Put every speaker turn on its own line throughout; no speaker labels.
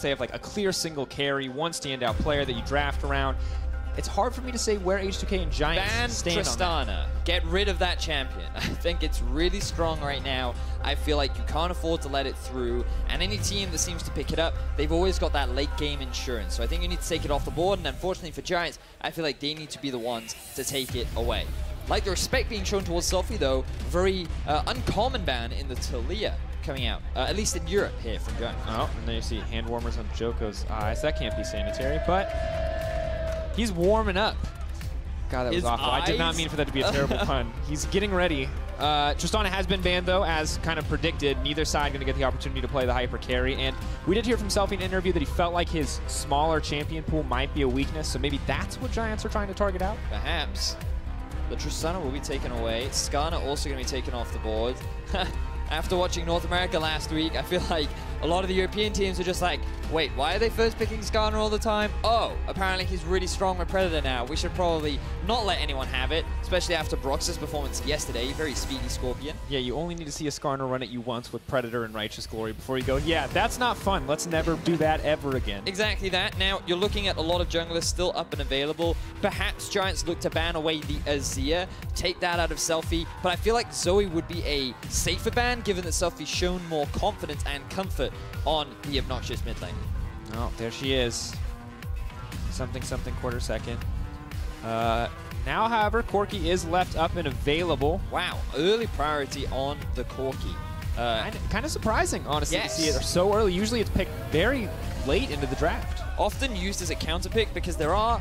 They have like a clear single carry, one standout player that you draft around. It's hard for me to say where H2K and Giants stand on that.
Tristana. Get rid of that champion. I think it's really strong right now. I feel like you can't afford to let it through. And any team that seems to pick it up, they've always got that late game insurance. So I think you need to take it off the board. And unfortunately for Giants, I feel like they need to be the ones to take it away. Like the respect being shown towards Selfie though, very uncommon ban in the Taliyah coming out, at least in Europe here from Giants.
Oh, and there you see hand warmers on Djoko's eyes. That can't be sanitary, but he's warming up. God, that was awful. I did not mean for that to be a terrible pun. He's getting ready. Tristana has been banned, though, as kind of predicted. Neither side going to get the opportunity to play the hyper carry. And we did hear from Selfie in an interview that he felt like his smaller champion pool might be a weakness. So maybe that's what Giants are trying to target out?
Perhaps. The Tristana will be taken away. Skarner also going to be taken off the board. After watching North America last week, I feel like a lot of the European teams are just like, wait, why are they first picking Skarner all the time? Oh, apparently he's really strong with Predator now. We should probably not let anyone have it, especially after Brox's performance yesterday. Very speedy Scorpion.
Yeah, you only need to see a Skarner run at you once with Predator and Righteous Glory before you go, yeah, that's not fun. Let's never do that ever again.
Exactly that. Now, you're looking at a lot of junglers still up and available. Perhaps Giants look to ban away the Azir, take that out of Selfie, but I feel like Zoe would be a safer ban given that Selfie's shown more confidence and comfort on the obnoxious mid lane.
Oh, there she is. Something, quarter second. Now, however, Corki is left up and available.
Wow, early priority on the Corki.
Kind of surprising, honestly,
yes,
to see it so early. Usually it's picked very late into the draft.
Often used as a counter pick because there are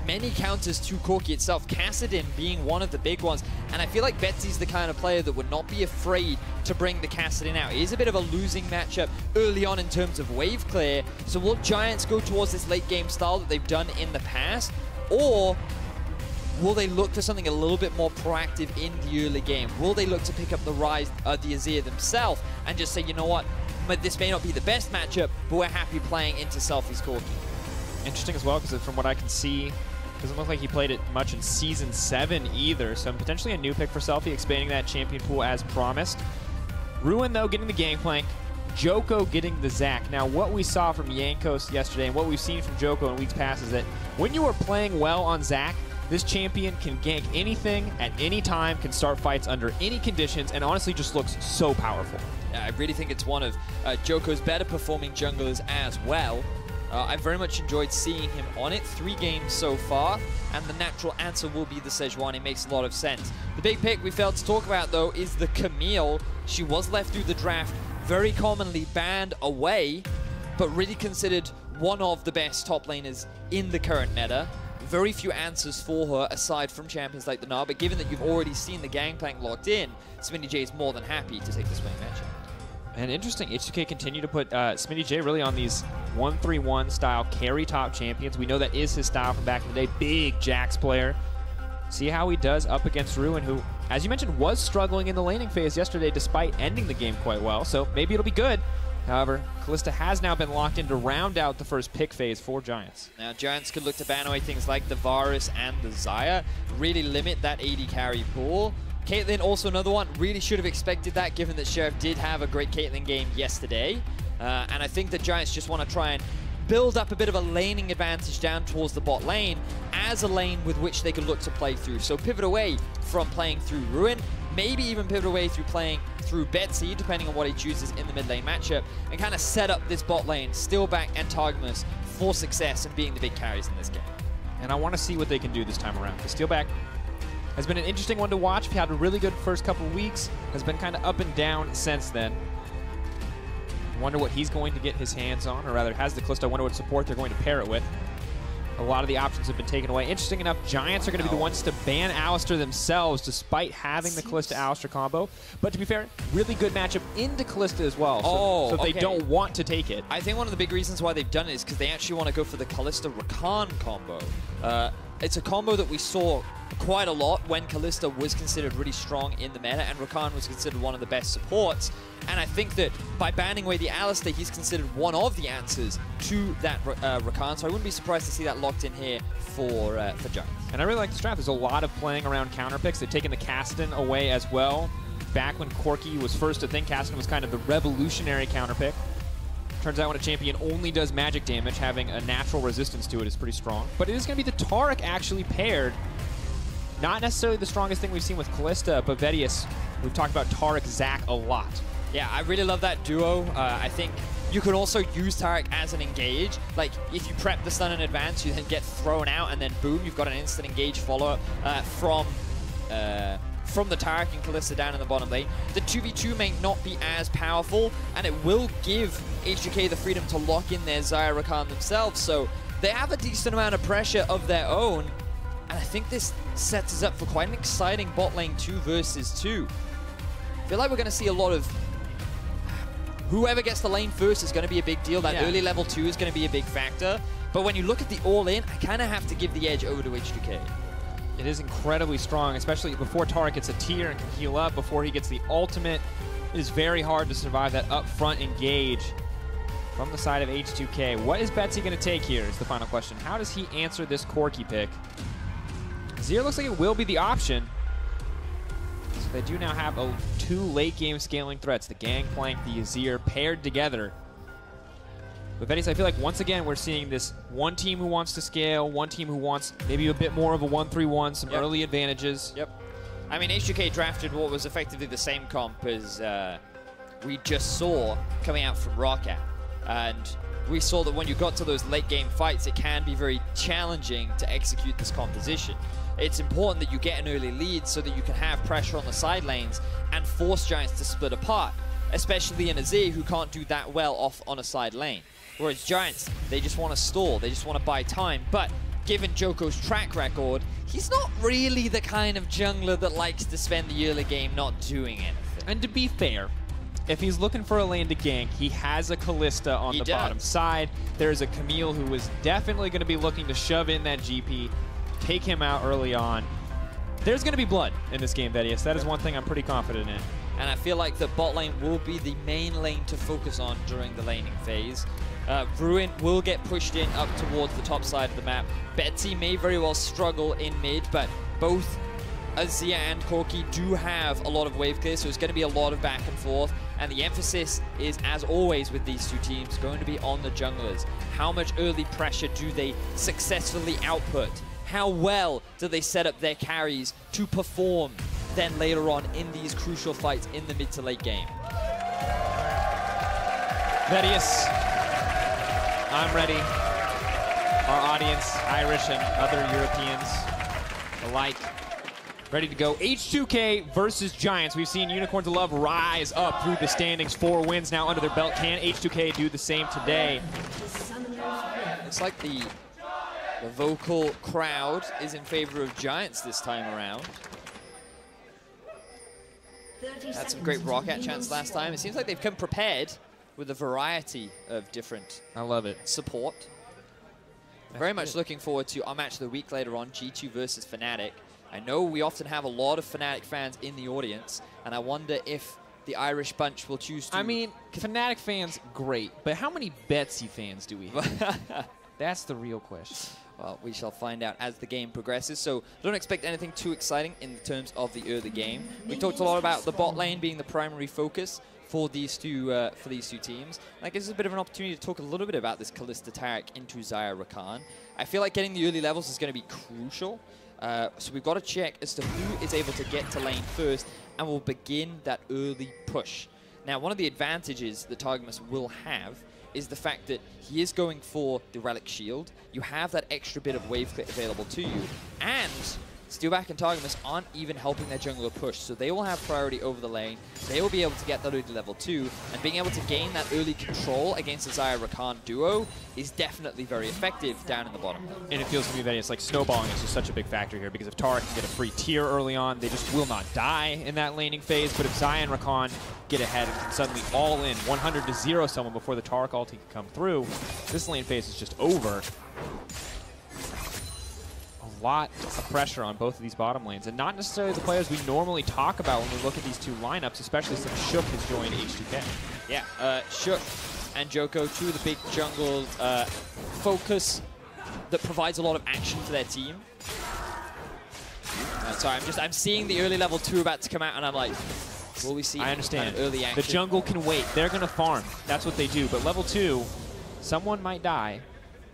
many counters to Corki itself, Kassadin being one of the big ones. And I feel like Betsy's the kind of player that would not be afraid to bring the Kassadin out. It is a bit of a losing matchup early on in terms of wave clear. So will Giants go towards this late game style that they've done in the past? Or will they look for something a little bit more proactive in the early game? Will they look to pick up the Rise of the Azir themselves and just say, you know what, this may not be the best matchup, but we're happy playing into Selfie's Corki?
Interesting as well, because from what I can see, doesn't look like he played it much in Season 7 either, so potentially a new pick for Selfie, expanding that champion pool as promised. Ruin, though, getting the Gangplank. Djoko getting the Zac. Now, what we saw from Jankos yesterday and what we've seen from Djoko in weeks past is that when you are playing well on Zac, this champion can gank anything at any time, can start fights under any conditions, and honestly just looks so powerful.
Yeah, I really think it's one of Djoko's better performing junglers as well. I very much enjoyed seeing him on it. 3 games so far, and the natural answer will be the Sejuani. Makes a lot of sense. The big pick we failed to talk about, though, is the Camille. She was left through the draft, very commonly banned away, but really considered one of the best top laners in the current meta. Very few answers for her, aside from champions like the Gnar, but given that you've already seen the Gangplank locked in, Smittyj is more than happy to take this winning matchup.
And interesting, H2K continue to put Smittyj really on these 1-3-1 style carry top champions. We know that is his style from back in the day. Big Jax player. See how he does up against Ruin, who, as you mentioned, was struggling in the laning phase yesterday despite ending the game quite well. So maybe it'll be good. However, Kalista has now been locked in to round out the first pick phase for Giants.
Now, Giants could look to ban away things like the Varus and the Xayah, really limit that AD carry pool. Caitlyn, also another one, really should have expected that given that Sheriff did have a great Caitlyn game yesterday. And I think that Giants just want to try and build up a bit of a laning advantage down towards the bot lane as a lane with which they could look to play through. So pivot away from playing through Ruin, maybe even pivot away through playing through Betsy, depending on what he chooses in the mid lane matchup, and kind of set up this bot lane, Steeelback and Targamas, for success and being the big carries in this game.
And I want to see what they can do this time around, because Steeelback has been an interesting one to watch. He had a really good first couple of weeks, has been kind of up and down since then. Wonder what he's going to get his hands on, or rather has the Kalista. I wonder what support they're going to pair it with. A lot of the options have been taken away. Interesting enough, Giants are going to be the ones to ban Alistar themselves despite having the Kalista-Alistar combo. But to be fair, really good matchup into Kalista as well. So if they don't want to take it.
I think one of the big reasons why they've done it is because they actually want to go for the Kalista-Rakan combo. It's a combo that we saw quite a lot when Kalista was considered really strong in the meta and Rakan was considered one of the best supports. And I think that by banning away the Alistar, he's considered one of the answers to that Rakan. So I wouldn't be surprised to see that locked in here for Giants.
And I really like this draft. There's a lot of playing around counter picks. They've taken the Kassadin away as well. Back when Corki was first, I think Kassadin was kind of the revolutionary counter pick. Turns out when a champion only does magic damage, having a natural resistance to it is pretty strong. But it is going to be the Taric actually paired. Not necessarily the strongest thing we've seen with Kalista, but Vedius, we've talked about Taric Zach a lot.
Yeah, I really love that duo. I think you can also use Taric as an engage. Like, if you prep the stun in advance, you then get thrown out, and then boom, you've got an instant engage follow-up from the Taric and Kalista down in the bottom lane. The 2v2 may not be as powerful, and it will give H2K the freedom to lock in their Xayah Rakan themselves, so they have a decent amount of pressure of their own, and I think this sets us up for quite an exciting bot lane 2 versus 2. I feel like we're going to see a lot of whoever gets the lane first is going to be a big deal. That early level 2 is going to be a big factor, but when you look at the all-in, I kind of have to give the edge over to H2K.
It is incredibly strong, especially before Taric gets a tier and can heal up, before he gets the ultimate. It is very hard to survive that upfront engage from the side of H2K. What is Betsy going to take here is the final question. How does he answer this Corki pick? Azir looks like it will be the option. So they do now have 2 late game scaling threats, the Gangplank, the Azir paired together. But Vedius, I feel like once again we're seeing this one team who wants to scale, one team who wants maybe a bit more of a 1-3-1, some early advantages.
Yep. I mean, H2K drafted what was effectively the same comp as we just saw coming out from Rakan. And we saw that when you got to those late game fights, it can be very challenging to execute this composition. It's important that you get an early lead so that you can have pressure on the side lanes and force Giants to split apart, especially in Azir, who can't do that well off on a side lane. Whereas Giants, they just want to stall, they just want to buy time. But given Djoko's track record, he's not really the kind of jungler that likes to spend the early game not doing anything.
And to be fair, if he's looking for a lane to gank, he has a Kalista on the bottom side. There's a Camille who is definitely going to be looking to shove in that GP, take him out early on. There's going to be blood in this game, Vedius. That is one thing I'm pretty confident in.
And I feel like the bot lane will be the main lane to focus on during the laning phase. Ruin will get pushed in up towards the top side of the map. Betsy may very well struggle in mid, but both Azir and Corki do have a lot of wave clear, so it's going to be a lot of back and forth. And the emphasis is, as always with these two teams, going to be on the junglers. How much early pressure do they successfully output? How well do they set up their carries to perform then later on in these crucial fights in the mid to late game?
Vedius, I'm ready. Our audience, Irish and other Europeans alike, ready to go. H2K versus Giants. We've seen Unicorns of Love rise up through the standings. 4 wins now under their belt. Can H2K do the same today?
Looks like the vocal crowd is in favor of Giants this time around. Had some great Roccat chants last time. It seems like they've come prepared with a variety of different support. Very much looking forward to our match of the week later on, G2 versus Fnatic. I know we often have a lot of Fnatic fans in the audience, and I wonder if the Irish bunch will choose to...
I mean, Fnatic fans, great, but how many Betsy fans do we have? That's the real question.
Well, we shall find out as the game progresses, so don't expect anything too exciting in terms of the early game. We talked a lot about the bot lane being the primary focus for these two teams. That gives us a bit of an opportunity to talk a little bit about this Kalista Taric into Xayah Rakan. I feel like getting the early levels is going to be crucial. So we've got to check as to who is able to get to lane first, and we'll begin that early push. Now, one of the advantages that Targamas will have is the fact that he is going for the Relic Shield. You have that extra bit of wave clit available to you, and Steeelback and Targamas aren't even helping their jungler push, so they will have priority over the lane. They will be able to get that early level 2, and being able to gain that early control against the Xayah Rakan duo is definitely very effective down in the bottom.
And it feels to me that it's like snowballing is just such a big factor here, because if Taric can get a free tier early on, they just will not die in that laning phase. But if Xayah and Rakan get ahead and can suddenly all in 100-0 someone before the Taric ulti can come through, this lane phase is just over. Lot of pressure on both of these bottom lanes, and not necessarily the players we normally talk about when we look at these two lineups, especially since Shook has joined H2K.
Yeah, Shook and Djoko, two of the big jungle focus that provides a lot of action for their team. Sorry, I'm seeing the early level 2 about to come out, and I'm like, Will we see
I understand.
kind of early action?
The jungle can wait. They're going to farm. That's what they do. But level 2, someone might die.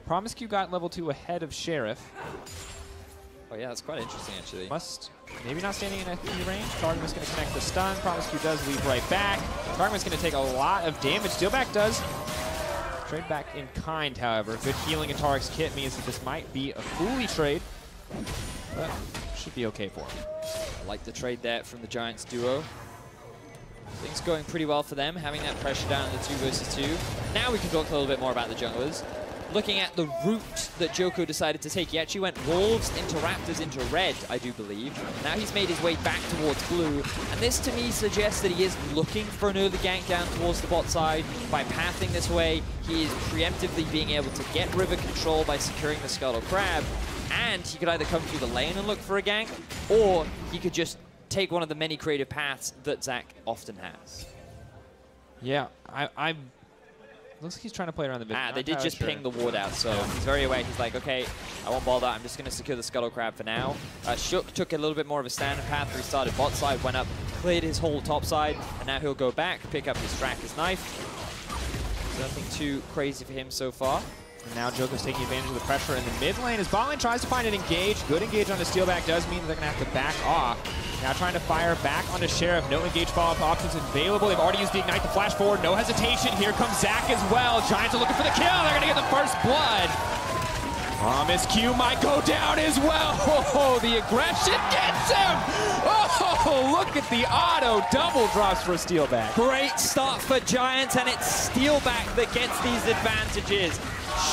Promisq got level 2 ahead of Sheriff.
Oh yeah, that's quite interesting actually.
Maybe not standing in FP range. Targamas going to connect the stun. Promisq does leap right back. Targamas going to take a lot of damage. Steeelback does trade back in kind, however. Good healing in Taric's kit means that this might be a Fooly trade, but should be okay for him.
I like the trade there from the Giants duo. Things going pretty well for them, having that pressure down in the 2 versus 2. Now we can talk a little bit more about the junglers. Looking at the route that Djoko decided to take, he actually went Wolves into Raptors into red, I do believe. Now he's made his way back towards blue, and this to me suggests that he is looking for an early gank down towards the bot side. By pathing this way, he is preemptively being able to get river control by securing the Scuttle Crab, and he could either come through the lane and look for a gank, or he could just take one of the many creative paths that Zach often has.
Yeah, looks like he's trying to play around the mid.
They did just ping the ward out, so he's very aware. He's like, okay, I won't bother. I'm just going to secure the Scuttle Crab for now. Shook took a little bit more of a standard path. Restarted bot side, went up, cleared his whole top side, and now he'll go back, pick up his Stracker's knife. Nothing too crazy for him so far.
And now Djoko's taking advantage of the pressure in the mid lane as bot lane tries to find an engage. Good engage on the Steeelback does mean that they're going to have to back off. Now trying to fire back onto Sheriff. No engage follow-up options available. They've already used the Ignite to flash forward. No hesitation. Here comes Zach as well. Giants are looking for the kill. They're going to get the first blood. Promisq might go down as well. Oh, the aggression gets him. Oh, look at the auto double drops for Steeelback.
Great start for Giants, and it's Steeelback that gets these advantages.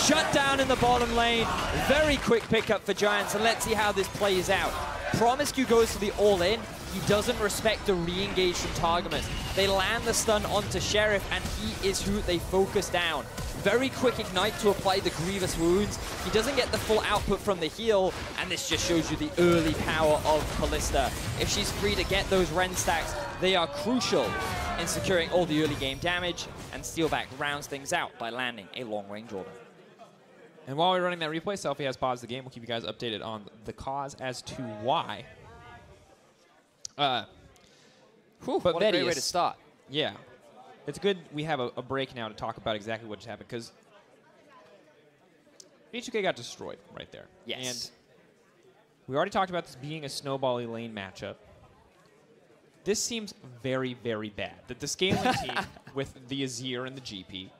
Shut down in the bottom lane. Very quick pickup for Giants, and let's see how this plays out. Promisq goes for the all-in. He doesn't respect the re-engage from Targamas. They land the stun onto Sheriff, and he is who they focus down. Very quick Ignite to apply the grievous wounds. He doesn't get the full output from the heal, and this just shows you the early power of Kalista. If she's free to get those Ren stacks, they are crucial in securing all the early game damage, and Steeelback rounds things out by landing a long-range order.
And while we're running that replay, Selfie has paused the game. We'll keep you guys updated on the cause as to why.
But what a great way to start.
Yeah. It's good we have a break now to talk about exactly what just happened, because H2K got destroyed right there.
Yes.
And we already talked about this being a snowbally lane matchup. This seems very, very bad. That the scaling team with the Azir and the GP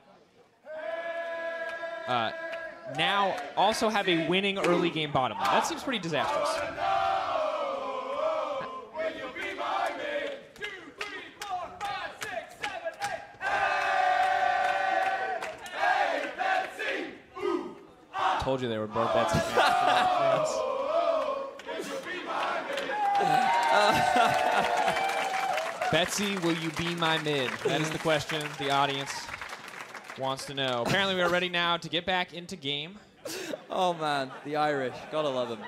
now also have a winning early game bottom lane. That seems pretty disastrous. Told you they were both Betsy fans. Betsy, will you be my mid? That is the question the audience wants to know. Apparently we are ready now to get back into game.
Oh man, the Irish. Gotta love them.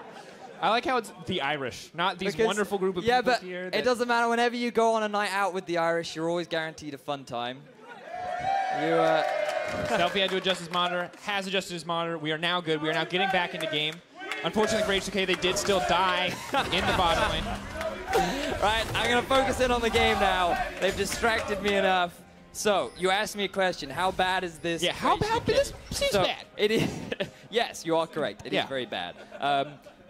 I like how it's the Irish, not these wonderful group of people here.
Yeah, but it doesn't matter. Whenever you go on a night out with the Irish, you're always guaranteed a fun time.
Selfie had to adjust his monitor, has adjusted his monitor. We are now good. We are now getting back into game. Unfortunately for H2K, they did still die in the bottom lane.
Right, I'm going to focus in on the game now. They've distracted me enough. So, you asked me a question. How bad is this?
Yeah, how bad? This seems bad.
It is. Yes, you are correct. It is very bad.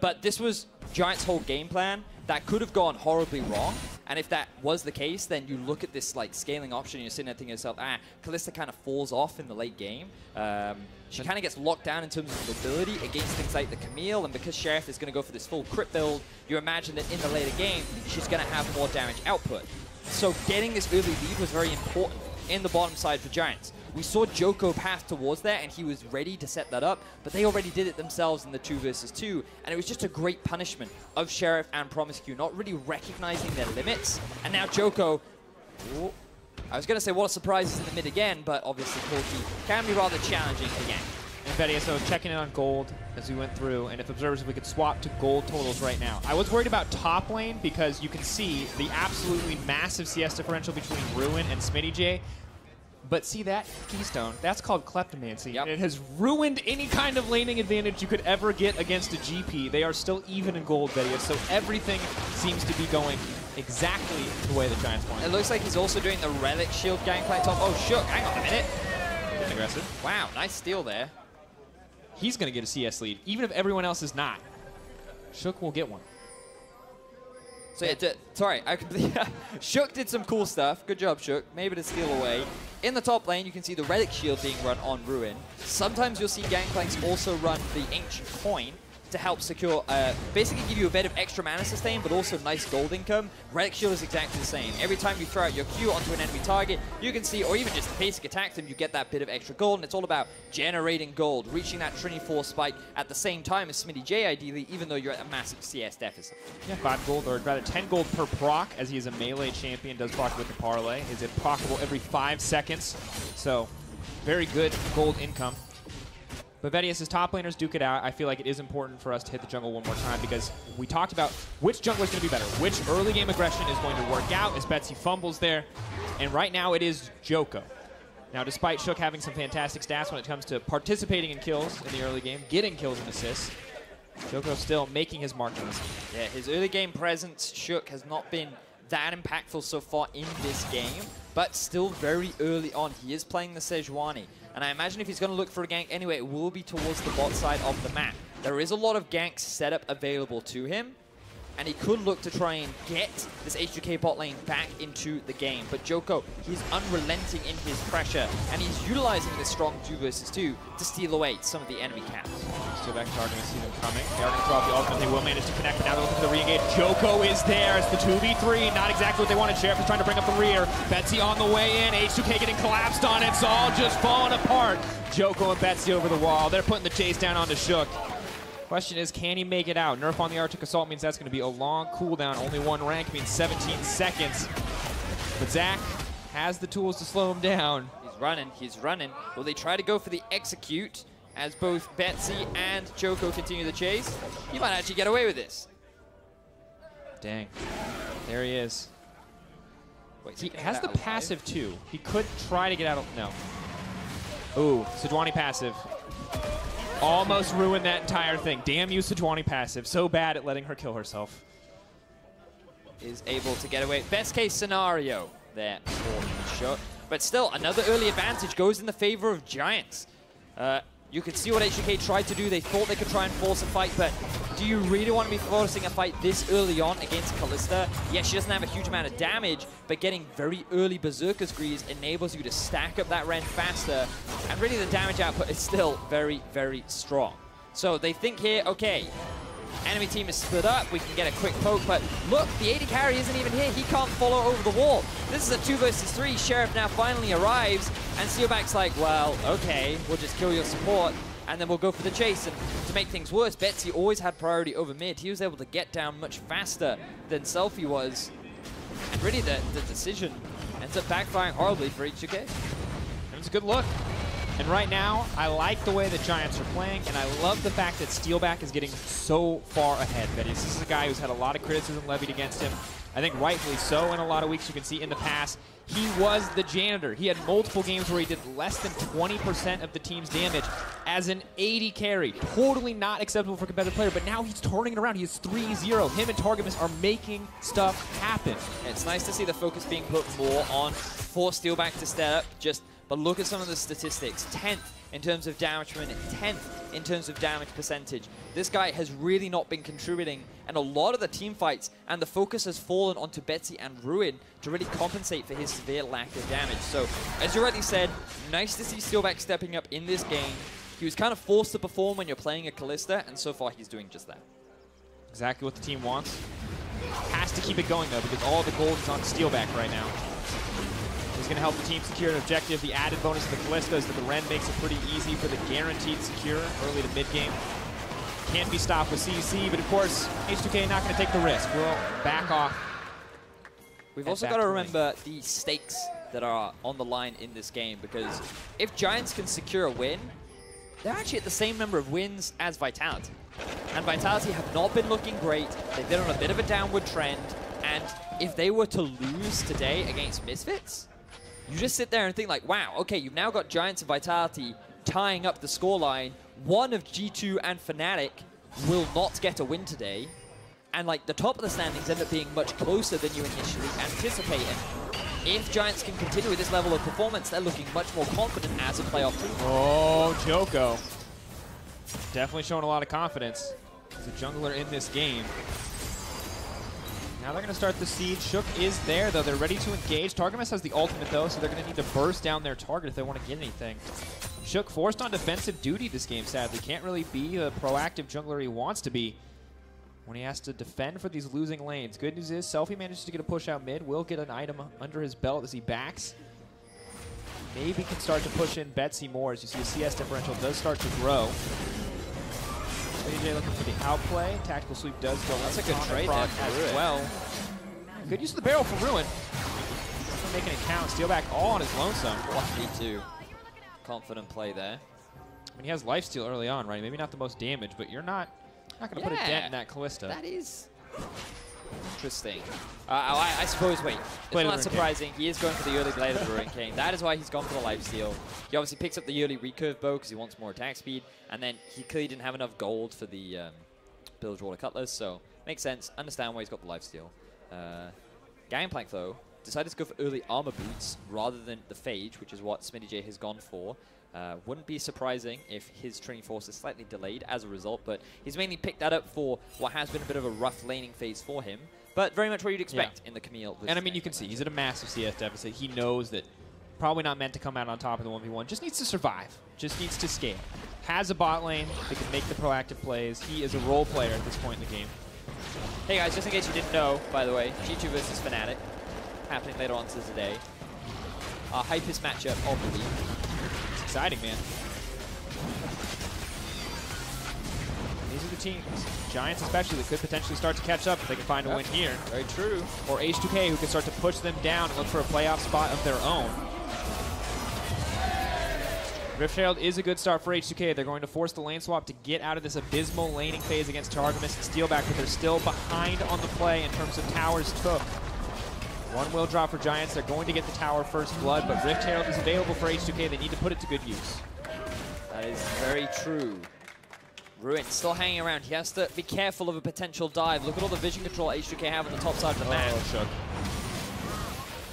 But this was Giants' whole game plan. That could have gone horribly wrong. And if that was the case, then you look at this like scaling option and you're sitting there thinking to yourself, Kalista kind of falls off in the late game. She kind of gets locked down in terms of mobility against things like the Camille, and because Sheriff is going to go for this full crit build, you imagine that in the later game, she's going to have more damage output. So getting this early lead was very important in the bottom side for Giants. We saw Djoko path towards there, and he was ready to set that up, but they already did it themselves in the 2 versus 2, and it was just a great punishment of Sheriff and Promisq, not really recognizing their limits. And now Djoko, I was going to say what a surprise is in the mid again, but obviously Corki can be rather challenging again.
And Vedius, so checking in on gold as we went through, and if observers, if we could swap to gold totals right now. I was worried about top lane because you can see the absolutely massive CS differential between Ruin and Smittyj. But see that keystone, that's called kleptomancy.
Yep.
And it has ruined any kind of laning advantage you could ever get against a GP. They are still even in gold, Vedius, so everything seems to be going exactly the way the Giants want.
It looks like he's also doing the Relic Shield Gangplank top. Oh, Shook, hang on a minute.
Getting aggressive.
Wow, nice steal there.
He's going to get a CS lead, even if everyone else is not. Shook will get one.
So yeah, sorry, I completely Shook did some cool stuff. Good job, Shook. Maybe to steal away. In the top lane, you can see the Relic Shield being run on Ruin. Sometimes you'll see Gangplanks also run the Ancient Coin to help secure, basically give you a bit of extra mana sustain, but also nice gold income. Relic Shield is exactly the same. Every time you throw out your Q onto an enemy target, you can see, or even just basic attack them, you get that bit of extra gold, and it's all about generating gold, reaching that Trinity 4 spike at the same time as Smittyj ideally, even though you're at a massive CS deficit.
Yeah, 5 gold, or rather 10 gold per proc, as he is a melee champion, does proc with the parlay. Is it procable every 5 seconds? So, very good gold income. But Vedius, as top laners duke it out, I feel like it is important for us to hit the jungle one more time because we talked about which jungler is going to be better, which early game aggression is going to work out as Betsy fumbles there. And right now it is Djoko. Now, despite Shook having some fantastic stats when it comes to participating in kills in the early game, getting kills and assists, Djoko still making his mark on this game.
Yeah, his early game presence, Shook, has not been that impactful so far in this game, but still very early on. He is playing the Sejuani. And I imagine if he's going to look for a gank anyway, it will be towards the bot side of the map. There is a lot of gank setup available to him, and he could look to try and get this H2K bot lane back into the game. But Djoko, he's unrelenting in his pressure, and he's utilizing this strong 2 versus 2 to steal away some of the enemy camps.
Steeelback Targamas see them coming. They are going to throw out the ultimate. They will manage to connect, but now they're looking for the re-engage. Djoko is there. It's the 2v3. Not exactly what they wanted. Sheriff is trying to bring up the rear. Betsy on the way in. H2K getting collapsed on. It's all just falling apart. Djoko and Betsy over the wall. They're putting the chase down onto Shook. Question is, can he make it out? Nerf on the Arctic Assault means that's going to be a long cooldown. Only 1 rank means 17 seconds. But Zach has the tools to slow him down.
He's running, he's running. Will they try to go for the execute as both Betsy and Djoko continue the chase? He might actually get away with this.
Dang. There he is.
Wait,
He has the passive too. He could try to get out of... No. Ooh, Sejuani passive. Almost ruined that entire thing. Damn you, Sejuani passive. So bad at letting her kill herself.
Is able to get away. Best case scenario there for Shook. But still, another early advantage goes in the favor of Giants. You could see what H2K tried to do. They thought they could try and force a fight, but do you really want to be forcing a fight this early on against Kalista? Yes, she doesn't have a huge amount of damage, but getting very early Berserker's Greaves enables you to stack up that Ren faster, and really the damage output is still very, very strong. So they think here, okay, enemy team is split up, we can get a quick poke, but look, the AD carry isn't even here. He can't follow over the wall. This is a 2 versus 3. Sheriff now finally arrives, and Steeelback's like, well, okay, we'll just kill your support, and then we'll go for the chase. And to make things worse, Betsy always had priority over mid. He was able to get down much faster than Selfie was. And really, the decision ends up backfiring horribly for H2K.
It's a good look. And right now, I like the way the Giants are playing, and I love the fact that Steeelback is getting so far ahead. This is a guy who's had a lot of criticism levied against him. I think rightfully so in a lot of weeks. You can see in the past, he was the janitor. He had multiple games where he did less than 20% of the team's damage as an AD carry. Totally not acceptable for a competitive player, but now he's turning it around. He is 3-0. Him and Targamas are making stuff happen.
It's nice to see the focus being put more on for Steeelback to step up. But look at some of the statistics. 10th in terms of damage per minute, 10th in terms of damage percentage. This guy has really not been contributing, and a lot of the team fights and the focus has fallen onto Betsy and Ruin to really compensate for his severe lack of damage. So, as you rightly said, nice to see Steeelback stepping up in this game. He was kind of forced to perform when you're playing a Kalista, and so far he's doing just that.
Exactly what the team wants. Has to keep it going, though, because all the gold is on Steeelback right now. He's going to help the team secure an objective. The added bonus of the Kalista is that the Ren makes it pretty easy for the guaranteed secure early to mid-game. Can't be stopped with CC, but of course, H2K not going to take the risk. We'll back off.
We've also got to remember the stakes that are on the line in this game, because if Giants can secure a win, they're actually at the same number of wins as Vitality. And Vitality have not been looking great. They've been on a bit of a downward trend, and if they were to lose today against Misfits, you just sit there and think like, wow, okay, you've now got Giants and Vitality tying up the scoreline. One of G2 and Fnatic will not get a win today. and like the top of the standings end up being much closer than you initially anticipate. And if Giants can continue with this level of performance, they're looking much more confident as a playoff team.
Oh, Djoko. Definitely showing a lot of confidence as a jungler in this game. Now they're going to start the siege. Shook is there, though. They're ready to engage. Targamas has the ultimate, though, so they're going to need to burst down their target if they want to get anything. Shook forced on defensive duty this game, sadly. Can't really be the proactive jungler he wants to be when he has to defend for these losing lanes. Good news is Selfie manages to get a push out mid. Will get an item under his belt as he backs. Maybe can start to push in Betsy more as you see the CS differential does start to grow. Smittyj looking for the outplay. Tactical sweep does go.
That's a good trade there
as well. Good use of the barrel for Ruin. Making it count. Steeelback all on his lonesome.
1v2. Confident play there.
I mean, he has lifesteal early on, right? Maybe not the most damage, but you're not going to put a dent in that Kalista.
That is interesting. I suppose, wait, it's not surprising. He is going for the early Blade of the Ruin King. That is why he's gone for the lifesteal. He obviously picks up the early recurve bow because he wants more attack speed, and then he clearly didn't have enough gold for the Bilgewater Cutlass, so makes sense. Understand why he's got the lifesteal. Gangplank, though, decided to go for early armor boots rather than the Phage, which is what Smittyj has gone for. Wouldn't be surprising if his training force is slightly delayed as a result, but he's mainly picked that up for what has been a bit of a rough laning phase for him, but very much what you'd expect in the Camille.
And I mean, you can see he's at a massive CS deficit. He knows that probably not meant to come out on top of the 1v1. Just needs to survive. Just needs to scale. Has a bot lane that can make the proactive plays. He is a role player at this point in the game.
Hey guys, just in case you didn't know, by the way, G2 versus Fnatic, happening later on today. Our hypest matchup of the week.
It's exciting, man. These are the teams, Giants especially, that could potentially start to catch up if they can find a win here.
Very true.
Or H2K, who can start to push them down and look for a playoff spot of their own. Rift Herald is a good start for H2K. They're going to force the lane swap to get out of this abysmal laning phase against Targamas and Steeelback, but they're still behind on the play in terms of towers took. One will drop for Giants. They're going to get the tower first blood, but Rift Herald is available for H2K. They need to put it to good use.
That is very true. Ruin still hanging around. He has to be careful of a potential dive. Look at all the vision control H2K have on the top side of the map.
Shook.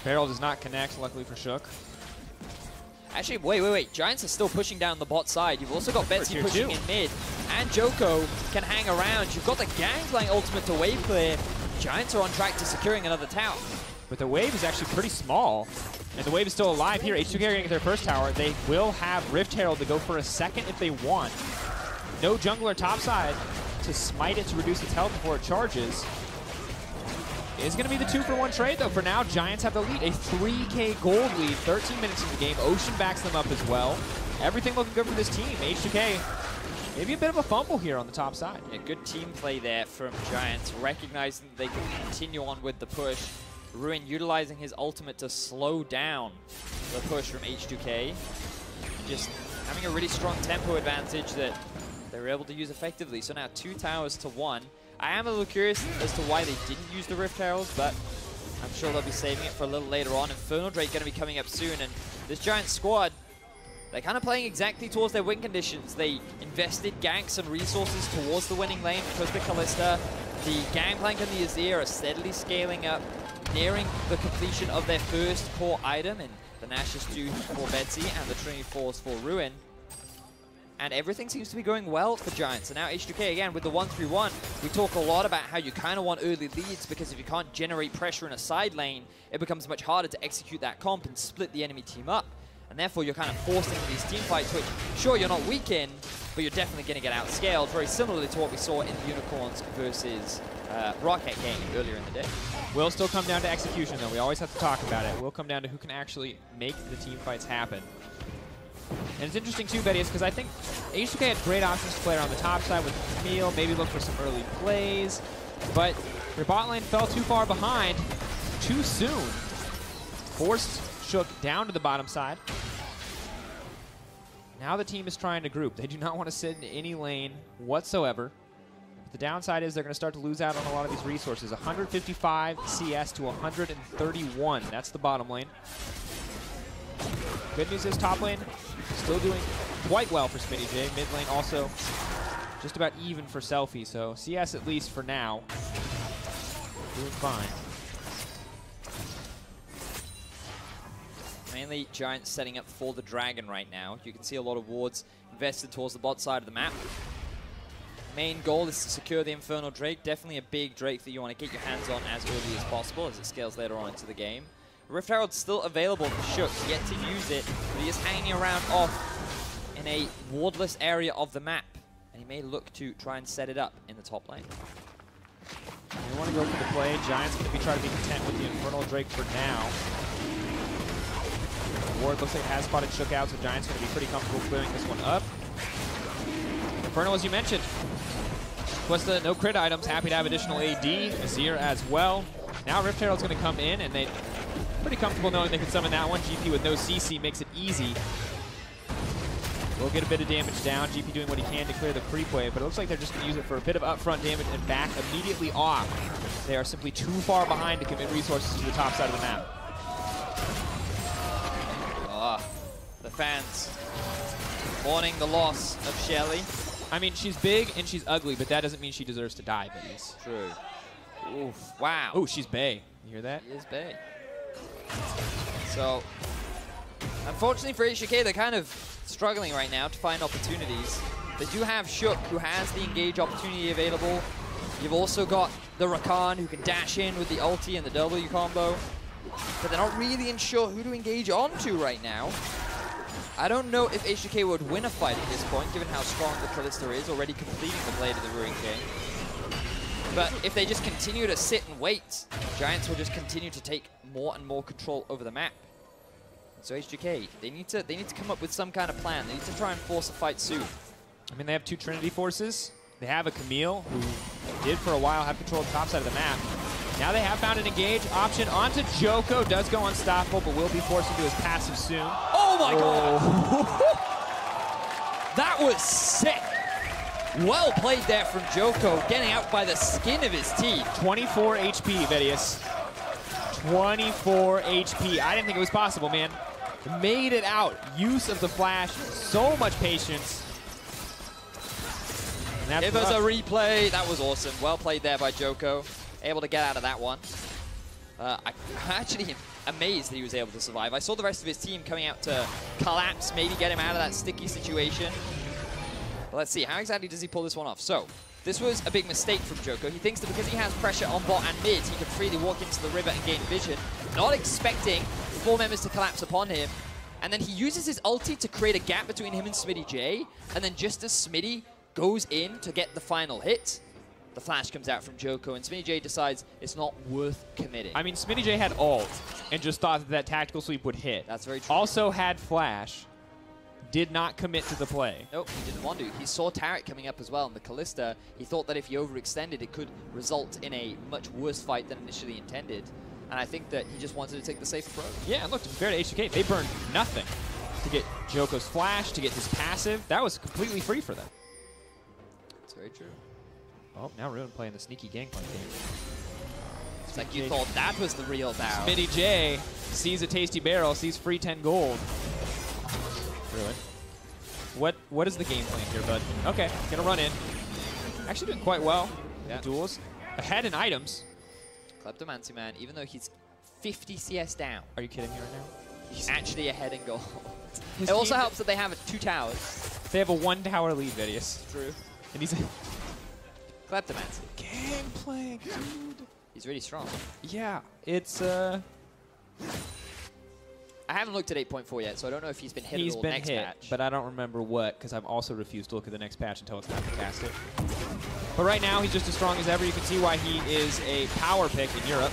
Barrel does not connect, luckily for Shook.
Actually, wait. Giants are still pushing down the bot side. You've also got Betsy pushing in mid. And Djoko can hang around. You've got the Gangplank ultimate to wave clear. Giants are on track to securing another tower.
But the wave is actually pretty small. And the wave is still alive here. H2K are going to get their first tower. They will have Rift Herald to go for a second if they want. No jungler topside to smite it to reduce its health before it charges. It's going to be the 2-for-1 trade, though. For now, Giants have the lead. A 3K gold lead, 13 minutes in the game. Ocean backs them up as well. Everything looking good for this team. H2K, maybe a bit of a fumble here on the top side.
A good team play there from Giants, recognizing that they can continue on with the push. Ruin utilizing his ultimate to slow down the push from H2K. Just having a really strong tempo advantage that they were able to use effectively. So now 2 towers to 1. I am a little curious as to why they didn't use the Rift Herald, but I'm sure they'll be saving it for a little later on. Infernal Drake going to be coming up soon, and this Giant squad, they're kind of playing exactly towards their win conditions. They invested ganks and resources towards the winning lane because the Kalista, the Gangplank and the Azir are steadily scaling up, nearing the completion of their first core item, and the Nash's 2 for Betsy and the Trinity Force for Ruin. And everything seems to be going well for Giants. And now H2K, again, with the 1-3-1, we talk a lot about how you kind of want early leads because if you can't generate pressure in a side lane, it becomes much harder to execute that comp and split the enemy team up. And therefore, you're kind of forced into these team fights, which, sure, you're not weak in, but you're definitely going to get outscaled, very similarly to what we saw in the Unicorns versus Rocket game earlier in the day.
Will still come down to execution, though. We always have to talk about it. It will come down to who can actually make the team fights happen. And it's interesting too, Vedius, because I think H2K had great options to play around the top side with Camille, maybe look for some early plays, but their bot lane fell too far behind too soon. Forced Shook down to the bottom side. Now the team is trying to group. They do not want to sit in any lane whatsoever. The downside is they're going to start to lose out on a lot of these resources. 155 CS to 131. That's the bottom lane. Good news is top lane still doing quite well for Smittyj. Mid lane also just about even for Selfie, so CS at least for now. Doing fine.
Mainly Giants setting up for the Dragon right now. You can see a lot of wards invested towards the bot side of the map. Main goal is to secure the Infernal Drake. Definitely a big Drake that you want to get your hands on as early as possible as it scales later on into the game. Rift Herald's still available for Shook, yet to use it, but he is hanging around off in a wardless area of the map. And he may look to try and set it up in the top lane.
You want to go for the play. Giants going to be trying to be content with the Infernal Drake for now. Ward looks like it has spotted Shook out, so Giants going to be pretty comfortable clearing this one up. Infernal, as you mentioned, plus the no crit items, happy to have additional AD, Azir as well. Now Rift Herald's going to come in, and they pretty comfortable knowing they can summon that one. GP with no CC makes it easy. We'll get a bit of damage down. GP doing what he can to clear the creep wave, but it looks like they're just going to use it for a bit of upfront damage and back immediately off. They are simply too far behind to commit resources to the top side of the map.
The fans mourning the loss of Shelly.
I mean, she's big and she's ugly, but that doesn't mean she deserves to die, Vedius.
True. Oof, wow.
Oh, she's bae. You hear that?
She is bae. So, unfortunately for H2K, they're kind of struggling right now to find opportunities. They do have Shook, who has the engage opportunity available. You've also got the Rakan, who can dash in with the ulti and the W combo. But they're not really sure who to engage onto right now. I don't know if H2K would win a fight at this point, given how strong the Kalista is, already completing the Blade of the Ruin King. But if they just continue to sit and wait, Giants will just continue to take more and more control over the map. So H2K, they need to come up with some kind of plan. They need to try and force a fight soon.
I mean, they have two Trinity forces. They have a Camille, who did for a while have control of the top side of the map. Now they have found an engage option onto Djoko. Does go unstoppable, but will be forced into his passive soon.
Oh my god! That was sick! Well played there from Djoko, getting out by the skin of his teeth.
24 HP, Vedius. 24 HP. I didn't think it was possible, man. Made it out. Use of the flash. So much patience.
Give us a replay. That was awesome. Well played there by Djoko. Able to get out of that one. I'm actually amazed that he was able to survive. I saw the rest of his team coming out to collapse, maybe get him out of that sticky situation. But let's see, how exactly does he pull this one off? So, this was a big mistake from Djoko. He thinks that because he has pressure on bot and mid, he can freely walk into the river and gain vision, not expecting 4 members to collapse upon him. And then he uses his ulti to create a gap between him and Smittyj, and then just as Smitty goes in to get the final hit, the flash comes out from Djoko, and Smittyj decides it's not worth committing.
I mean, Smittyj had ult and just thought that that tactical sweep would hit.
That's very true.
Also had flash, did not commit to the play.
Nope, he didn't want to. He saw Taric coming up as well, and the Kalista, he thought that if he overextended, it could result in a much worse fight than initially intended. And I think that he just wanted to take the safe approach.
Yeah, and look, to be fair to H2K, they burned nothing to get Djoko's flash, to get his passive. That was completely free for them.
That's very true.
Oh, now Ruin playing the sneaky Gangplank game.
It's like you thought that was the real Dow.
Smittyj sees a tasty barrel, sees free 10 gold. Ruin. What is the game plan here, bud? Okay, gonna run in. Actually doing quite well. Yeah. Duels. Ahead in items.
Kleptomancy man, even though he's 50 CS down.
Are you kidding me right now?
He's actually ahead in gold. It also helps that they have 2 towers.
They have a 1 tower lead, Vedius.
True.
And he's
Kleptomancy.
Gangplank, dude.
He's really strong.
Yeah, it's
I haven't looked at 8.4 yet, so I don't know if he's been hit at all next patch.
But I don't remember what, because I've also refused to look at the next patch until it's time to cast it. But right now, he's just as strong as ever. You can see why he is a power pick in Europe.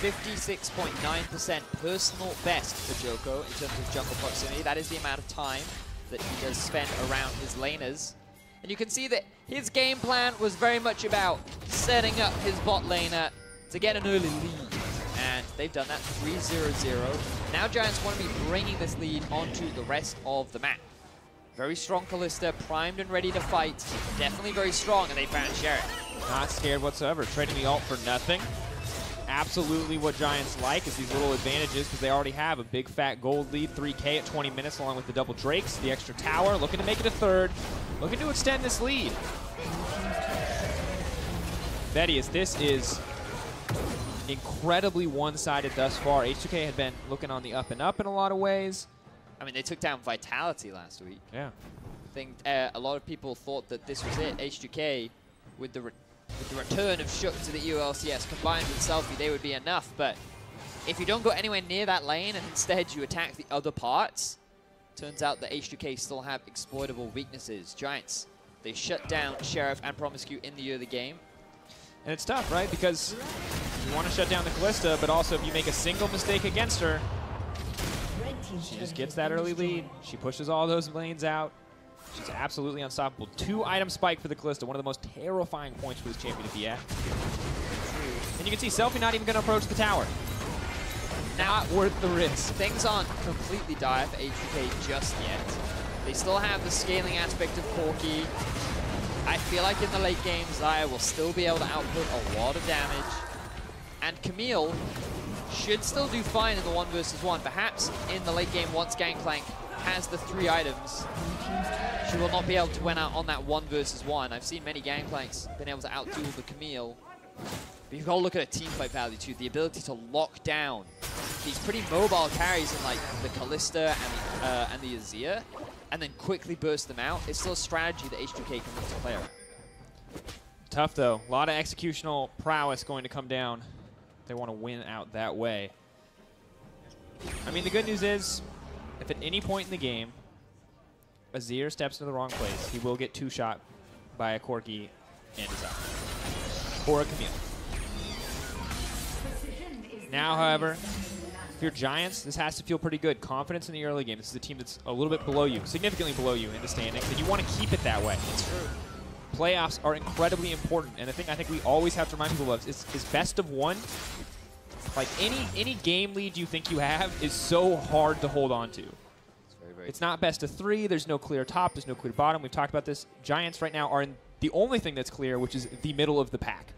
56.9% personal best for Djoko in terms of jungle proximity. That is the amount of time that he does spend around his laners. And you can see that his game plan was very much about setting up his bot laner to get an early lead. And they've done that 3-0-0. Now Giants want to be bringing this lead onto the rest of the map. Very strong Kalista, primed and ready to fight. Definitely very strong, and they found Sheriff.
Not scared whatsoever. Trading the ult for nothing. absolutely what Giants like, is these little advantages, because they already have a big fat gold lead, 3K at 20 minutes, along with the double Drakes, the extra tower, looking to make it a third, looking to extend this lead. Vedius, this is incredibly one-sided thus far. H2K had been looking on the up and up in a lot of ways.
I mean, they took down Vitality last week.
Yeah.
I think a lot of people thought that this was it. H2K, with the return of Shook to the EU LCS combined with Selfie, they would be enough. But if you don't go anywhere near that lane and instead you attack the other parts, turns out that H2K still have exploitable weaknesses. Giants, they shut down Sheriff and Promisq in the early game.
And it's tough, right? Because you want to shut down the Kalista, but also if you make a single mistake against her, she just gets that early lead. She pushes all those lanes out. She's absolutely unstoppable. 2-item spike for the Kalista, one of the most terrifying points for this champion to be at. And you can see Selfie not even going to approach the tower. Not worth the risk.
Things aren't completely dire for H2K just yet. They still have the scaling aspect of Corki. I feel like in the late game, Xayah will still be able to output a lot of damage. And Camille should still do fine in the 1 versus 1. Perhaps in the late game, once Gangplank has the 3 items, she will not be able to win out on that 1 versus 1. I've seen many Gangplanks been able to outduel the Camille. But you've got to look at a team fight value too. The ability to lock down these pretty mobile carries in like the Kalista and the Azir, and then quickly burst them out. It's still a strategy that H2K can look to play around.
Tough though. A lot of executional prowess going to come down. They want to win out that way. I mean, the good news is, if at any point in the game, Azir steps into the wrong place, he will get 2-shot by a Corki and Xayah. Or a Camille. Now, however, if you're Giants, this has to feel pretty good. Confidence in the early game. This is a team that's a little bit below you, significantly below you in the standings, and you want to keep it that way.
It's true.
Playoffs are incredibly important, and the thing I think we always have to remind people of is best of 1. Like, any game lead you think you have is so hard to hold on to. It's not best of 3. There's no clear top. There's no clear bottom. We've talked about this. Giants right now are in the only thing that's clear, which is the middle of the pack.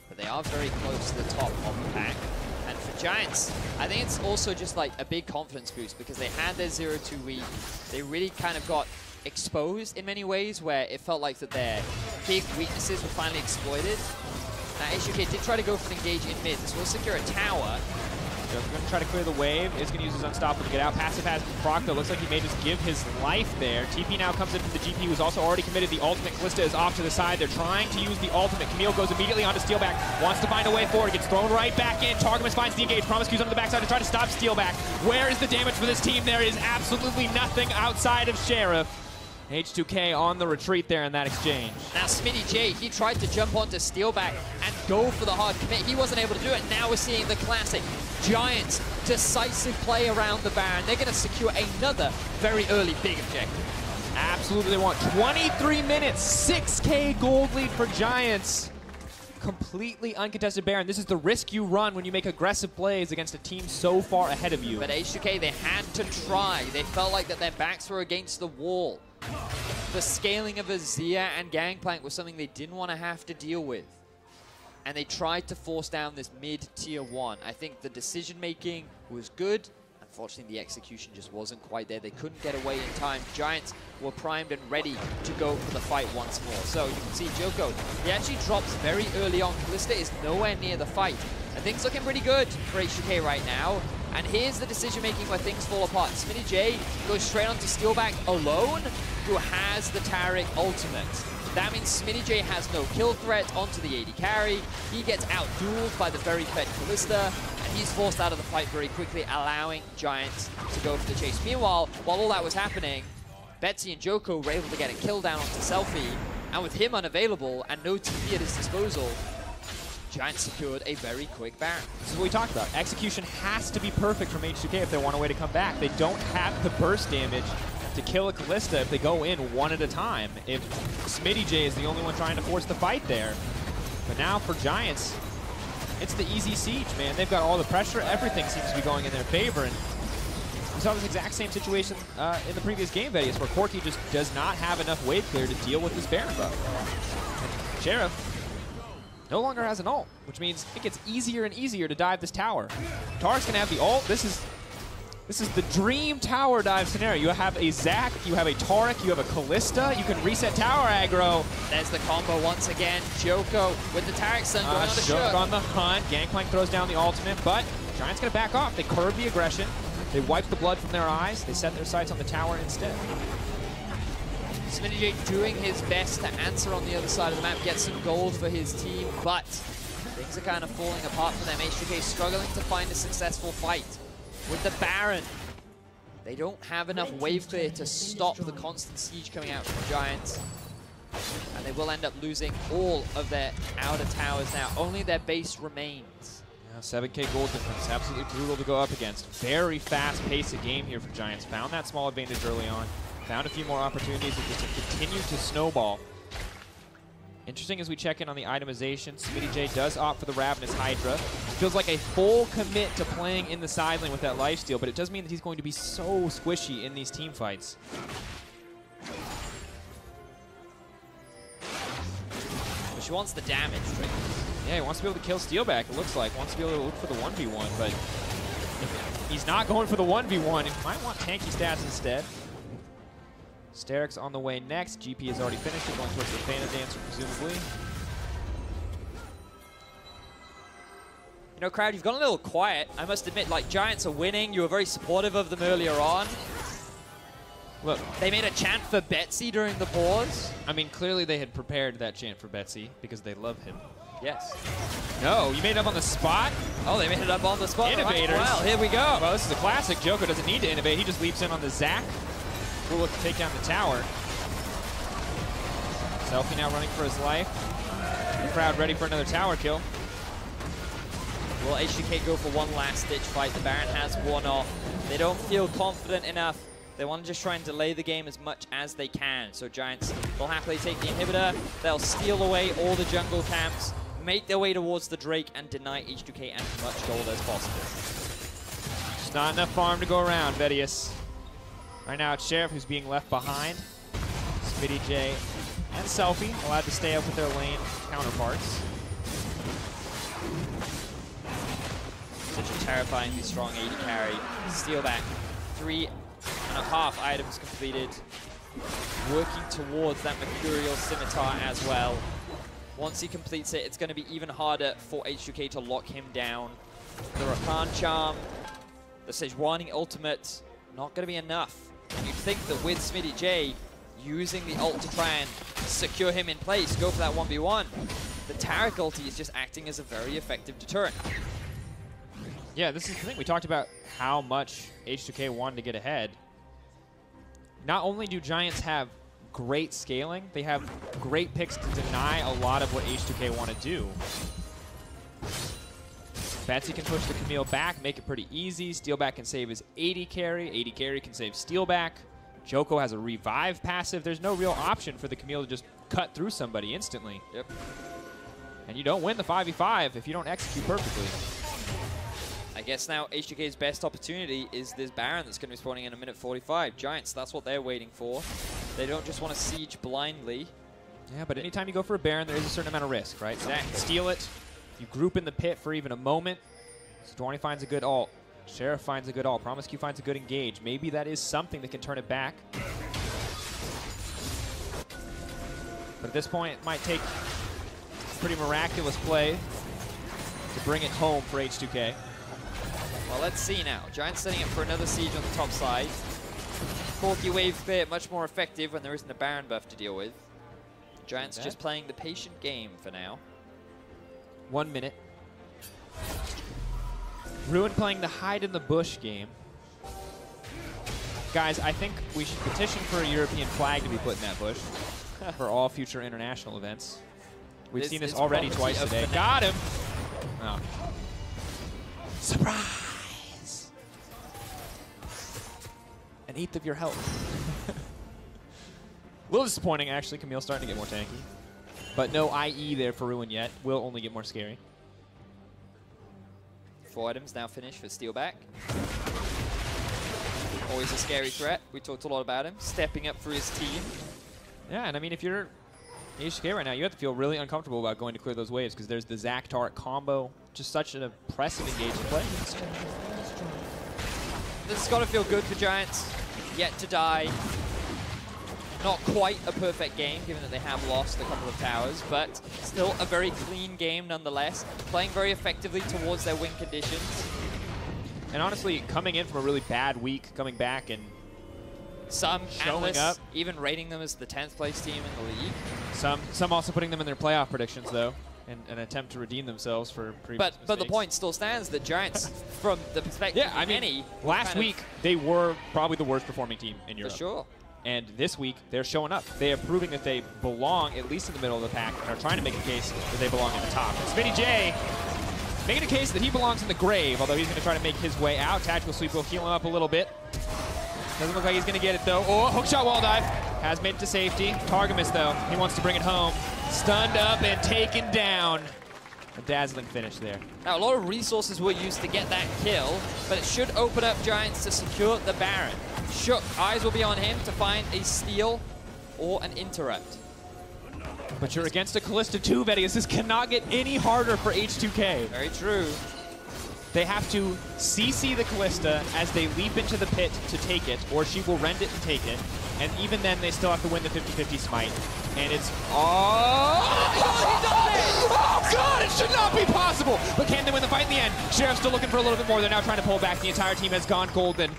But they are very close to the top of the pack. And for Giants, I think it's also just like a big confidence boost because they had their 0-2 week. They really kind of got exposed in many ways where it felt like that their big weaknesses were finally exploited. Now H2K did try to go for an engage in mid. This will secure a tower.
Joke's going to try to clear the wave. Is going to use his Unstoppable to get out. Passive has been proc, though. Looks like he may just give his life there. TP now comes in from the GP, who's also already committed. The ultimate. Kalista is off to the side. They're trying to use the ultimate. Camille goes immediately onto Steeelback. Wants to find a way forward. Gets thrown right back in. Targamas finds the engage. Promisq's on the backside to try to stop Steeelback. Where is the damage for this team? There is absolutely nothing outside of Sheriff. H2K on the retreat there in that exchange.
Now Smittyj, he tried to jump onto Steeelback and go for the hard commit. He wasn't able to do it. Now we're seeing the classic Giants decisive play around the Baron. They're going to secure another very early big objective.
Absolutely, they want 23 minutes, 6K gold lead for Giants. Completely uncontested Baron. This is the risk you run when you make aggressive plays against a team so far ahead of you.
But H2K, they had to try. They felt like that their backs were against the wall. The scaling of Azir and Gangplank was something they didn't want to have to deal with. And they tried to force down this mid-tier 1. I think the decision-making was good. Unfortunately, the execution just wasn't quite there. They couldn't get away in time. Giants were primed and ready to go for the fight once more. So you can see Djoko, he actually drops very early on. Kalista is nowhere near the fight. And things looking pretty good for H2K right now. And here's the decision-making where things fall apart. Smittyj goes straight onto Steeelback alone, who has the Taric ultimate. That means Smittyj has no kill threat onto the AD carry. He gets out-dueled by the very fed Kalista, and he's forced out of the fight very quickly, allowing Giants to go for the chase. Meanwhile, while all that was happening, Betsy and Djoko were able to get a kill down onto Selfie, and with him unavailable and no TP at his disposal, Giants secured a very quick Baron.
This is what we talked about. Execution has to be perfect from H2K if they want a way to come back. They don't have the burst damage to kill a Kalista if they go in one at a time. If Smittyj is the only one trying to force the fight there. But now for Giants, it's the easy siege, man. They've got all the pressure. Everything seems to be going in their favor. And we saw this exact same situation in the previous game, Vedius, where Corki just does not have enough wave clear to deal with this Baron buff. And Sheriff, no longer has an ult, which means it gets easier and easier to dive this tower. Taric's gonna have the ult. This is the dream tower dive scenario. You have a Zac, you have a Taric, you have a Kalista, you can reset tower aggro.
There's the combo once again. Joko with the Taric stun going on the
Joko on the hunt. Gangplank throws down the ultimate, but Giants gonna back off. They curb the aggression. They wipe the blood from their eyes. They set their sights on the tower instead.
Smittyj doing his best to answer on the other side of the map, get some gold for his team, but things are kind of falling apart for them. H2K struggling to find a successful fight. With the Baron, they don't have enough wave clear to stop the constant siege coming out from the Giants. And they will end up losing all of their outer towers now. Only their base remains.
Yeah, 7K gold difference, absolutely brutal to go up against. Very fast pace of game here for Giants. Found that small advantage early on. Found a few more opportunities and just to continue to snowball. Interesting as we check in on the itemization, Smittyj does opt for the Ravenous Hydra. Feels like a full commit to playing in the side lane with that lifesteal, but it does mean that he's going to be so squishy in these team fights.
But she wants the damage, right?
Yeah, he wants to be able to kill Steeelback, it looks like. Wants to be able to look for the 1v1, but if he's not going for the 1v1. He might want tanky stats instead. Starrick's on the way next. GP has already finished it, going towards the Phantom Dancer, presumably.
You know, crowd, you've gone a little quiet. I must admit, like, Giants are winning. You were very supportive of them earlier on.
Look,
they made a chant for Betsy during the pause.
I mean, clearly they had prepared that chant for Betsy because they love him.
Yes.
No, you made it up on the spot?
Oh, they made it up on the spot.
Innovators.
Right. Well, here we go.
Well, this is a classic. Djoko doesn't need to innovate. He just leaps in on the Zac. We'll look to take down the tower. Selfie now running for his life. The crowd ready for another tower kill.
Will H2K go for one last-ditch fight? The Baron has one off. They don't feel confident enough. They want to just try and delay the game as much as they can. So Giants will happily take the inhibitor. They'll steal away all the jungle camps, make their way towards the Drake, and deny H2K as much gold as possible.
Just not enough farm to go around, Vedius. Right now it's Sheriff who's being left behind. Smittyj and Selfie allowed to stay up with their lane counterparts.
Such a terrifyingly strong AD carry. Steeelback, 3.5 items completed. Working towards that Mercurial Scimitar as well. Once he completes it, it's going to be even harder for H2K to lock him down. The Rakan Charm, the Sejuani ultimate, not going to be enough. And you'd think that with Smittyj using the ult to try and secure him in place, go for that 1v1, the Taric ulti is just acting as a very effective deterrent.
Yeah, this is the thing. We talked about how much H2K wanted to get ahead. Not only do Giants have great scaling, they have great picks to deny a lot of what H2K want to do. Betsy can push the Camille back, make it pretty easy. Steeelback can save his AD carry. AD carry can save Steeelback. Djoko has a revive passive. There's no real option for the Camille to just cut through somebody instantly.
Yep.
And you don't win the 5v5 if you don't execute perfectly.
I guess now H2K's best opportunity is this Baron that's going to be spawning in a minute 45. Giants, that's what they're waiting for. They don't just want to siege blindly.
Yeah, but anytime you go for a Baron, there is a certain amount of risk, right? Zac can steal it. You group in the pit for even a moment. Sejuani finds a good ult. Sheriff finds a good ult. Promisq finds a good engage. Maybe that is something that can turn it back. But at this point, it might take a pretty miraculous play to bring it home for H2K.
Well, let's see now. Giants setting up for another siege on the top side. Corki wave clear, much more effective when there isn't a Baron buff to deal with. Giants just playing the patient game for now.
1 minute. Ruin playing the hide in the bush game. Guys, I think we should petition for a European flag to be put in that bush for all future international events. We've seen this already twice today. Got him! Oh. Surprise! An eighth of your health. A little disappointing, actually. Camille's starting to get more tanky. But no IE there for Ruin yet. Will only get more scary.
4 items now finished for Steeelback. Always a scary threat. We talked a lot about him. Stepping up for his team.
Yeah, and I mean, if you're H2K right now, you have to feel really uncomfortable about going to clear those waves because there's the Zac Taric combo. Just such an impressive engaged play.
This has got to feel good for Giants. Yet to die. Not quite a perfect game, given that they have lost a couple of towers, but still a very clean game nonetheless. Playing very effectively towards their win conditions.
And honestly, coming in from a really bad week, coming back and
some
showing
analysts
up,
even rating them as the 10th place team in the league.
Some also putting them in their playoff predictions, though, in an attempt to redeem themselves for previous mistakes.
But the point still stands that Giants, from the perspective of many,
last week they were probably the worst performing team in Europe.
For sure.
And this week, they're showing up. They are proving that they belong at least in the middle of the pack and are trying to make a case that they belong in the top. And Smittyj making a case that he belongs in the grave, although he's going to try to make his way out. Tactical sweep will heal him up a little bit. Doesn't look like he's going to get it, though. Oh, hookshot wall dive. Has made it to safety. Targamas, though, he wants to bring it home. Stunned up and taken down. A dazzling finish there.
Now, a lot of resources were used to get that kill, but it should open up Giants to secure the Baron. Shook, eyes will be on him to find a steal or an interrupt.
But you're against a Kalista too, Vedius. This cannot get any harder for H2K.
Very true.
They have to CC the Kalista as they leap into the pit to take it, or she will rend it and take it. And even then, they still have to win the 50-50 smite. And it's... Oh! Oh, God! It should not be possible! But can they win the fight in the end? Sheriff's still looking for a little bit more. They're now trying to pull back. The entire team has gone golden.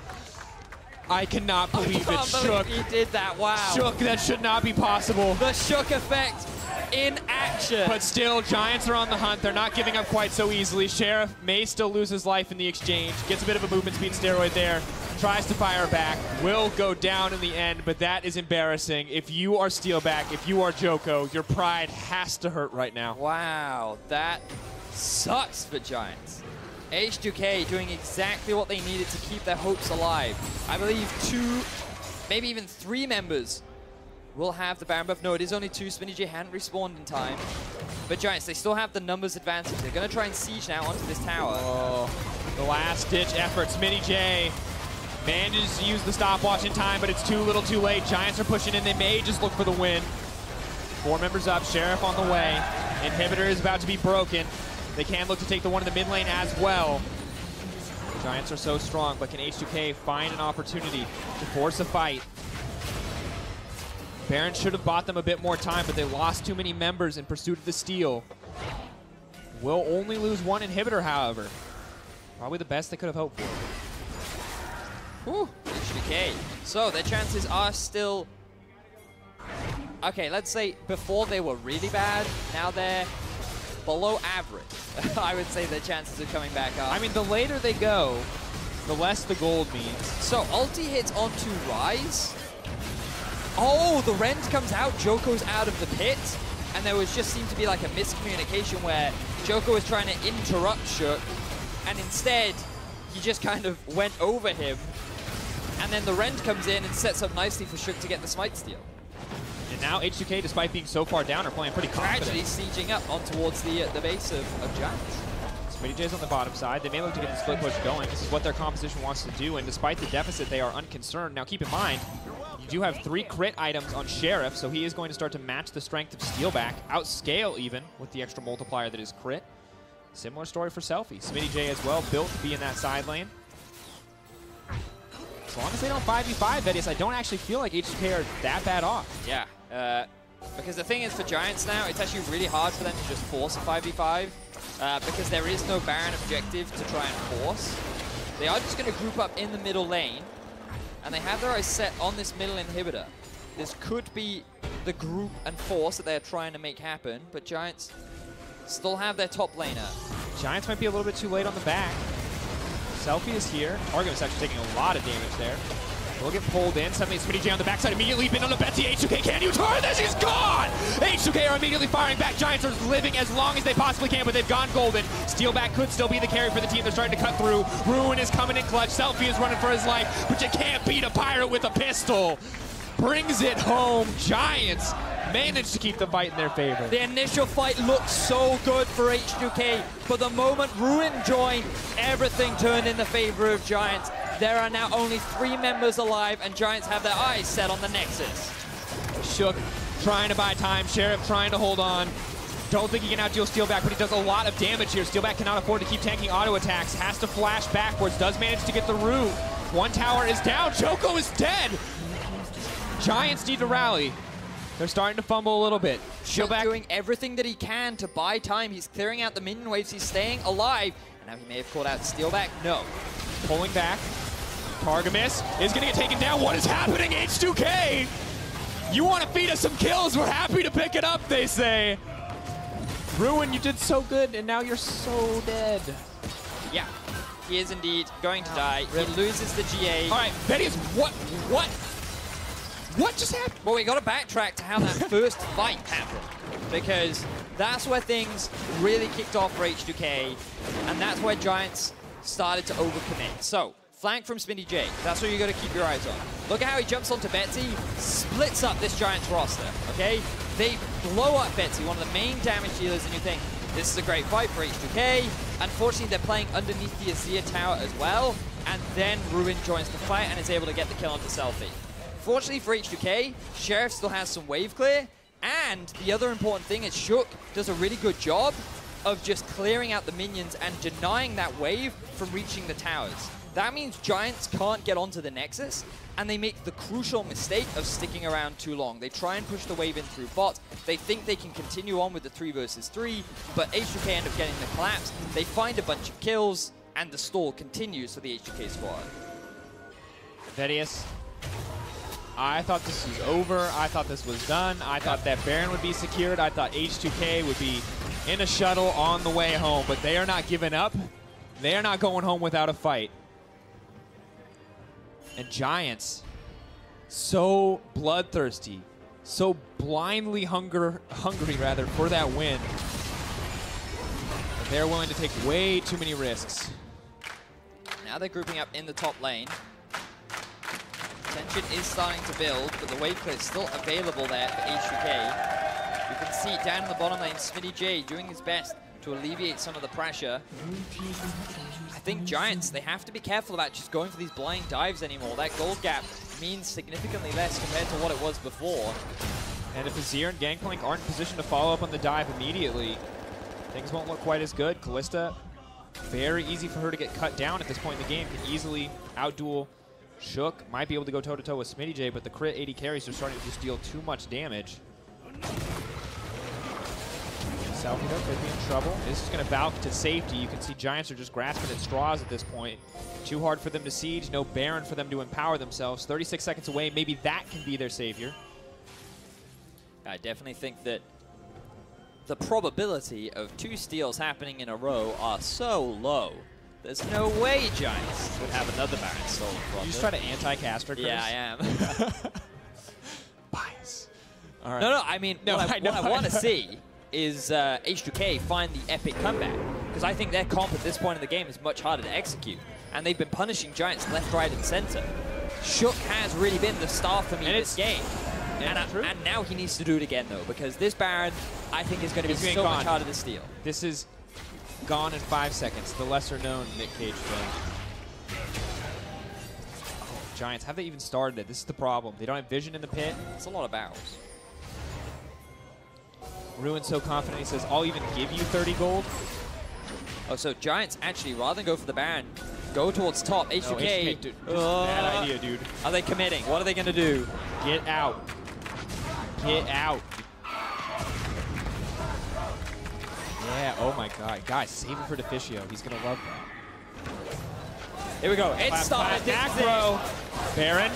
I cannot believe it. Shook.
He did that. Wow.
Shook, that should not be possible.
The Shook effect in action.
But still, Giants are on the hunt. They're not giving up quite so easily. Sheriff may still lose his life in the exchange. Gets a bit of a movement speed steroid there. Tries to fire back. Will go down in the end, but that is embarrassing. If you are Steeelback, if you are Djoko, your pride has to hurt right now.
Wow, that sucks for Giants. H2K doing exactly what they needed to keep their hopes alive. I believe 2, maybe even 3 members will have the Baron buff. No, it is only 2. Smittyj hadn't respawned in time. But Giants, they still have the numbers advantage. They're going to try and siege now onto this tower.
Oh, the last-ditch effort. Smittyj manages to use the stopwatch in time, but it's too little too late. Giants are pushing in. They may just look for the win. 4 members up. Sheriff on the way. Inhibitor is about to be broken. They can look to take the one in the mid lane as well. Giants are so strong, but can H2K find an opportunity to force a fight? Baron should have bought them a bit more time, but they lost too many members in pursuit of the steal. Will only lose 1 inhibitor, however. Probably the best they could have hoped for.
Whew, H2K. So their chances are still... Okay, let's say before they were really bad, now they're below average. I would say their chances are coming back up.
I mean, the later they go, the less the gold means.
So ulti hits onto Rise. Oh, the Rend comes out, Djoko's out of the pit, and there was just seemed to be like a miscommunication where Djoko was trying to interrupt Shook, and instead he just kind of went over him, and then the Rend comes in and sets up nicely for Shook to get the smite steal.
And now H2K, despite being so far down, are playing pretty confident.
Gradually sieging up on towards the base of Giants.
Smittyj's on the bottom side. They may look to get the split push going. This is what their composition wants to do, and despite the deficit, they are unconcerned. Now keep in mind, you do have 3 crit items on Sheriff, so he is going to start to match the strength of Steeelback, outscale even, with the extra multiplier that is crit. Similar story for Selfie. Smittyj as well, built to be in that side lane. As long as they don't 5v5, Vedius, I don't actually feel like H2K are that bad off.
Yeah, because the thing is for Giants now, it's actually really hard for them to just force a 5v5 because there is no Baron objective to try and force. They are just going to group up in the middle lane, and they have their eyes set on this middle inhibitor. This could be the group and force that they're trying to make happen, but Giants still have their top laner.
Giants might be a little bit too late on the back. Selfie is here. Targamas actually taking a lot of damage there. Will get pulled in. Suddenly Smittyj on the backside, immediately been on the Betsy. H2K, can you turn this? He's gone! H2K are immediately firing back. Giants are living as long as they possibly can, but they've gone golden. Steeelback could still be the carry for the team. They're starting to cut through. Ruin is coming in clutch. Selfie is running for his life, but you can't beat a pirate with a pistol. Brings it home. Giants managed to keep the fight in their favor.
The initial fight looked so good for H2K, but the moment Ruin joined, everything turned in the favor of Giants. There are now only 3 members alive, and Giants have their eyes set on the Nexus.
Shook trying to buy time. Sheriff trying to hold on. Don't think he can outdeal Steeelback, but he does a lot of damage here. Steeelback cannot afford to keep tanking auto attacks. Has to flash backwards. Does manage to get the root. One tower is down. Djoko is dead. Giants need to rally. They're starting to fumble a little bit.
Steeelback doing everything that he can to buy time. He's clearing out the minion waves. He's staying alive. And now he may have called out Steeelback. No.
Pulling back. Targamas is going to get taken down. What is happening, H2K? You want to feed us some kills? We're happy to pick it up, they say. Ruin, you did so good, and now you're so dead.
Yeah, he is indeed going to die. He loses the GA.
All right, Vedius, what just happened?
Well, we got to backtrack to how that first fight happened, because that's where things really kicked off for H2K, and that's where Giants started to overcommit. So, flank from Smittyj. That's what you got to keep your eyes on. Look at how he jumps onto Betsy, splits up this Giants roster, okay? They blow up Betsy, one of the main damage dealers, and you think, this is a great fight for H2K. Unfortunately, they're playing underneath the Azir tower as well, and then Ruin joins the fight and is able to get the kill onto Selfie. Fortunately for H2K, Sheriff still has some wave clear, and the other important thing is Shook does a really good job of just clearing out the minions and denying that wave from reaching the towers. That means Giants can't get onto the Nexus, and they make the crucial mistake of sticking around too long. They try and push the wave in through bot. They think they can continue on with the 3 versus 3, but H2K end up getting the collapse. They find a bunch of kills, and the stall continues for the H2K squad.
Vedius, I thought this was over. I thought this was done. I thought that Baron would be secured. I thought H2K would be in a shuttle on the way home, but they are not giving up. They are not going home without a fight. And Giants, so bloodthirsty, so blindly hungry for that win. And they're willing to take way too many risks.
Now they're grouping up in the top lane. Tension is starting to build, but the wave clear is still available there for H2K. You can see down in the bottom lane, Smittyj doing his best to alleviate some of the pressure. I think Giants, they have to be careful about just going for these blind dives anymore. That gold gap means significantly less compared to what it was before.
And if Azir and Gangplank aren't in position to follow up on the dive immediately, things won't look quite as good. Kalista, very easy for her to get cut down at this point in the game. Can easily outduel Shook. Might be able to go toe-to-toe with Smittyj, but the crit AD carries are starting to just deal too much damage. Selfie though could be in trouble. This is going to valve to safety. You can see Giants are just grasping at straws at this point. Too hard for them to siege. No Baron for them to empower themselves. 36 seconds away. Maybe that can be their savior.
I definitely think that the probability of 2 steals happening in a row are so low. There's no way Giants would have another Baron stolen from them.
You just try to anti-caster, Chris?
Yeah, I am.
Bias. All right.
No, I mean, no, what I want to see is H2K find the epic comeback, because I think their comp at this point in the game is much harder to execute, and they've been punishing Giants left, right, and center. Shook has really been the star for me in this game, and now he needs to do it again though, because this Baron I think is going to be so much harder to steal.
This is gone in 5 seconds. The lesser-known Nick Cage thing. Oh, Giants, have they even started it? This is the problem. They don't have vision in the pit.
It's a lot of barrels.
Ruin's so confident, he says, I'll even give you 30 gold.
Oh, so Giants actually, rather than go for the Baron, go towards top. H2K.
No, H2K, dude, bad idea, dude.
Are they committing? What are they going to do?
Get out. Get out. Yeah, oh my god. Guys, save him for Deficio. He's going to love that.
Here we go. It started.
Macro. Baron.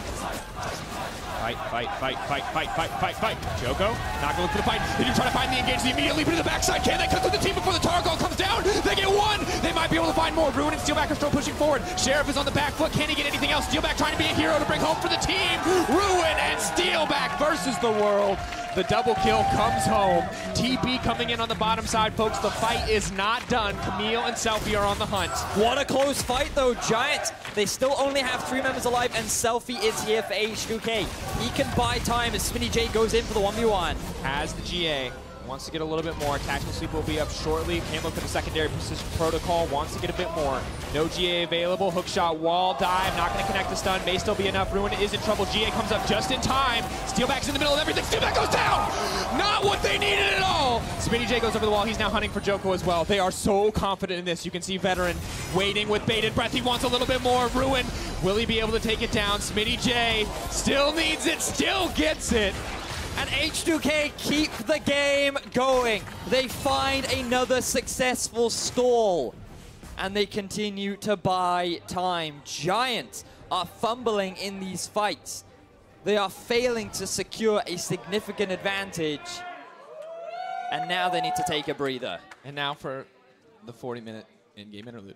Fight, fight, fight, fight, fight, fight, fight, fight. Djoko, not going to look for the fight. They do try to find the engage. They immediately put to the backside. Can they cut through the team before the Targamas comes down? They get one. They might be able to find more. Ruin and Steeelback are still pushing forward. Sheriff is on the back foot. Can he get anything else? Steeelback trying to be a hero to bring home for the team. Ruin and Steeelback versus the world. The double kill comes home. TP coming in on the bottom side, folks. The fight is not done. Camille and Selfie are on the hunt.
What a close fight, though. Giants, they still only have 3 members alive, and Selfie is here for H2K. He can buy time as Smittyj goes in for the 1v1.
Has the GA. Wants to get a little bit more. Tactical sweep will be up shortly. Can look for the secondary precision protocol. Wants to get a bit more. No GA available. Hookshot, wall, dive. Not going to connect the stun. May still be enough. Ruin is in trouble. GA comes up just in time. Steeelback's in the middle of everything. Steeelback goes down! They needed it all! Smittyj goes over the wall. He's now hunting for Djoko as well. They are so confident in this. You can see Veteran waiting with bated breath. He wants a little bit more. Ruin, will he be able to take it down? Smittyj still needs it, still gets it.
And H2K keep the game going. They find another successful stall. And they continue to buy time. Giants are fumbling in these fights. They are failing to secure a significant advantage. And now they need to take a breather.
And now for the 40-minute in-game interlude.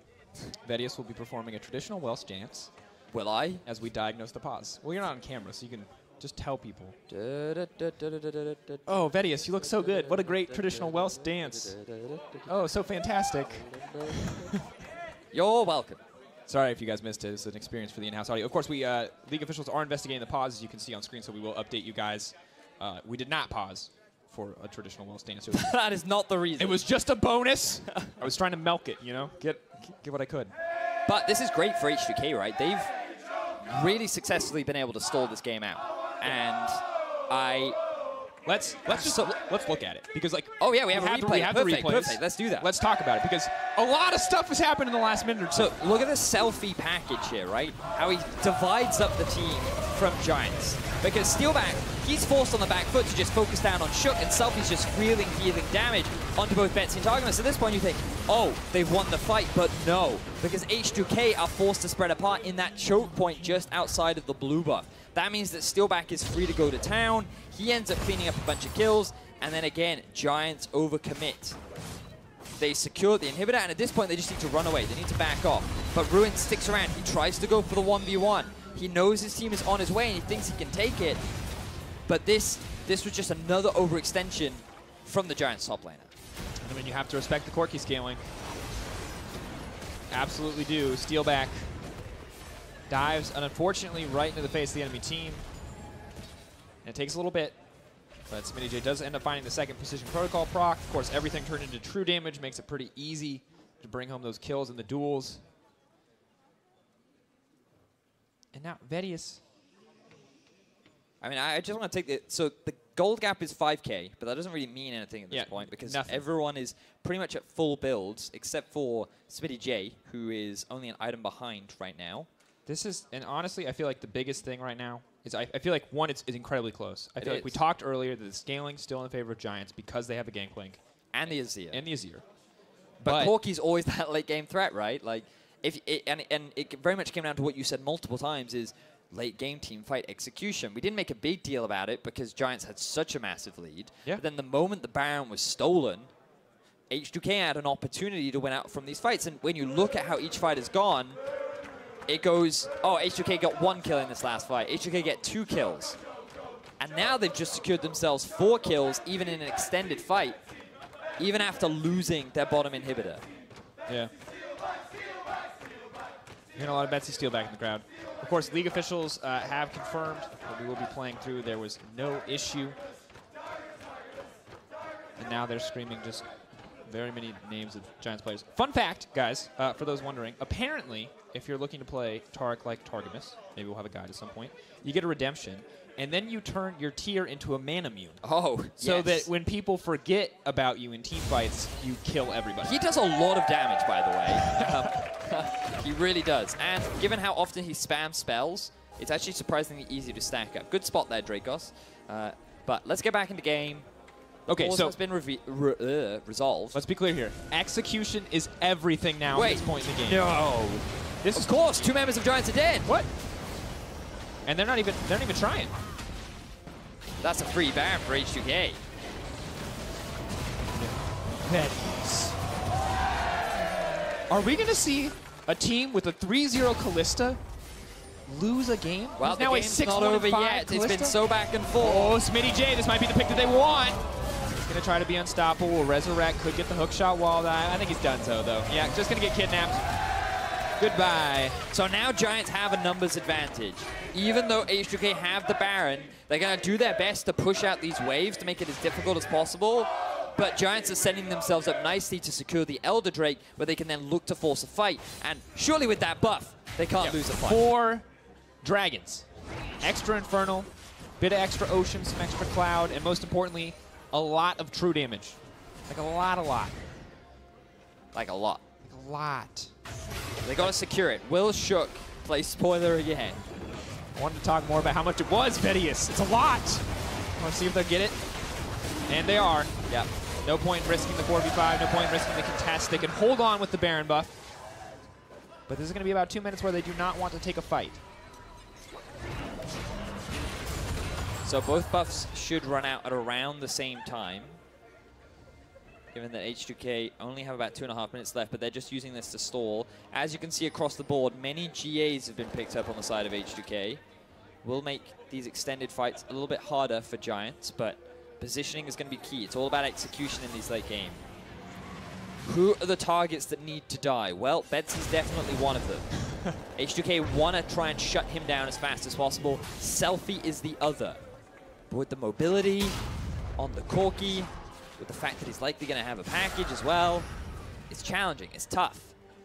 Vedius will be performing a traditional Welsh dance.
Will I?
As we diagnose the pause. Well, you're not on camera, so you can just tell people. Oh, Vedius, you look so good. What a great traditional Welsh dance. Oh, so fantastic.
You're welcome.
Sorry if you guys missed it. It's an experience for the in-house audio. Of course, we League officials are investigating the pause, as you can see on screen, so we will update you guys. We did not pause for a traditional Welsh dance.
That is not the reason.
It was just a bonus. I was trying to milk it, you know, get what I could.
But this is great for H2K, right? They've really successfully been able to stall this game out, and
let's look at it, because like
we have a replay.
We have the replays.
Perfect. Let's do that.
Let's talk about it, because a lot of stuff has happened in the last minute or two.
So look at the Selfie package here, right? How he divides up the team from Giants. Because Steeelback, he's forced on the back foot to just focus down on Shook, and Selfie's just healing damage onto both Betsy and Targamas. At this point you think, oh, they've won the fight, but no. Because H2K are forced to spread apart in that choke point just outside of the blue buff. That means that Steeelback is free to go to town. He ends up cleaning up a bunch of kills, and then again, Giants overcommit. They secure the inhibitor, and at this point they just need to run away. They need to back off. But Ruin sticks around. He tries to go for the 1v1. He knows his team is on his way, and he thinks he can take it. But this was just another overextension from the Giants top laner.
I mean, you have to respect the Corki scaling. Absolutely do. Steeelback dives, unfortunately, right into the face of the enemy team. And it takes a little bit, but Smittyj does end up finding the second precision protocol proc. Of course, everything turned into true damage, makes it pretty easy to bring home those kills in the duels. And now, Vedius.
I mean, I just want to take it. So the gold gap is 5K, but that doesn't really mean anything at this point, because everyone is pretty much at full builds, except for Smittyj, who is only an item behind right now.
This is, and honestly, I feel like the biggest thing right now is I feel like, one, it's incredibly close. I feel like we talked earlier that the scaling's still in favor of Giants because they have a Gangplank.
And the Azir.
And the Azir.
But Corki's always that late game threat, right? Like, and it very much came down to what you said multiple times is late game team fight execution. We didn't make a big deal about it because Giants had such a massive lead. Yeah. But then the moment the Baron was stolen, H2K had an opportunity to win out from these fights. And when you look at how each fight has gone, it goes, oh, H2K got 1 kill in this last fight. H2K get 2 kills. And now they've just secured themselves 4 kills, even in an extended fight, even after losing their bottom inhibitor.
Yeah. You're hearing a lot of Betsy Steeelback in the crowd. Of course, League officials have confirmed that we will be playing through. There was no issue. And now they're screaming just very many names of Giants players. Fun fact, guys, for those wondering, apparently, if you're looking to play Taric like Targamas, maybe we'll have a guide at some point, you get a redemption, and then you turn your tier into a mana mune.
Oh,
so that when people forget about you in team fights, you kill everybody.
He does a lot of damage, by the way. He really does. And given how often he spams spells, it's actually surprisingly easy to stack up. Good spot there, Drakos. But let's get back into game.
Okay, so
it's been resolved.
Let's be clear here. Execution is everything now at this point in the game.
No. Of course, 2 members of Giants are dead.
What? And they're not even trying.
That's a free Baron for H2K.
Vedius. Are we going to see a team with a 3-0 Kalista lose a game?
Well, the game's not over yet.
Kalista?
It's been so back and forth.
Oh, Smittyj, this might be the pick that they want. He's going to try to be unstoppable. Will resurrect, could get the hook shot wall. I think he's done so, though. Yeah, just going to get kidnapped. Goodbye.
So now Giants have a numbers advantage. Even though H2K have the Baron, they're going to do their best to push out these waves to make it as difficult as possible. But Giants are setting themselves up nicely to secure the Elder Drake, where they can then look to force a fight. And surely with that buff, they can't lose a fight.
4 dragons. Extra Infernal, bit of extra Ocean, some extra Cloud, and most importantly, a lot of true damage. Like a lot.
Like a lot.
Like a lot.
They got to secure it. Will Shook play spoiler again?
I wanted to talk more about how much it was, Vedius. It's a lot. I want to see if they'll get it. And they are.
Yep.
No point in risking the 4v5. No point in risking the contest. They can hold on with the Baron buff. But this is going to be about 2 minutes where they do not want to take a fight.
So both buffs should run out at around the same time, given that H2K only have about 2.5 minutes left, but they're just using this to stall. As you can see across the board, many GAs have been picked up on the side of H2K. Will make these extended fights a little bit harder for Giants, but positioning is going to be key. It's all about execution in these late game. Who are the targets that need to die? Well, Betsy's definitely one of them. H2K want to try and shut him down as fast as possible. Selfie is the other. But with the mobility on the Corki, with the fact that he's likely going to have a package as well, it's challenging, it's tough,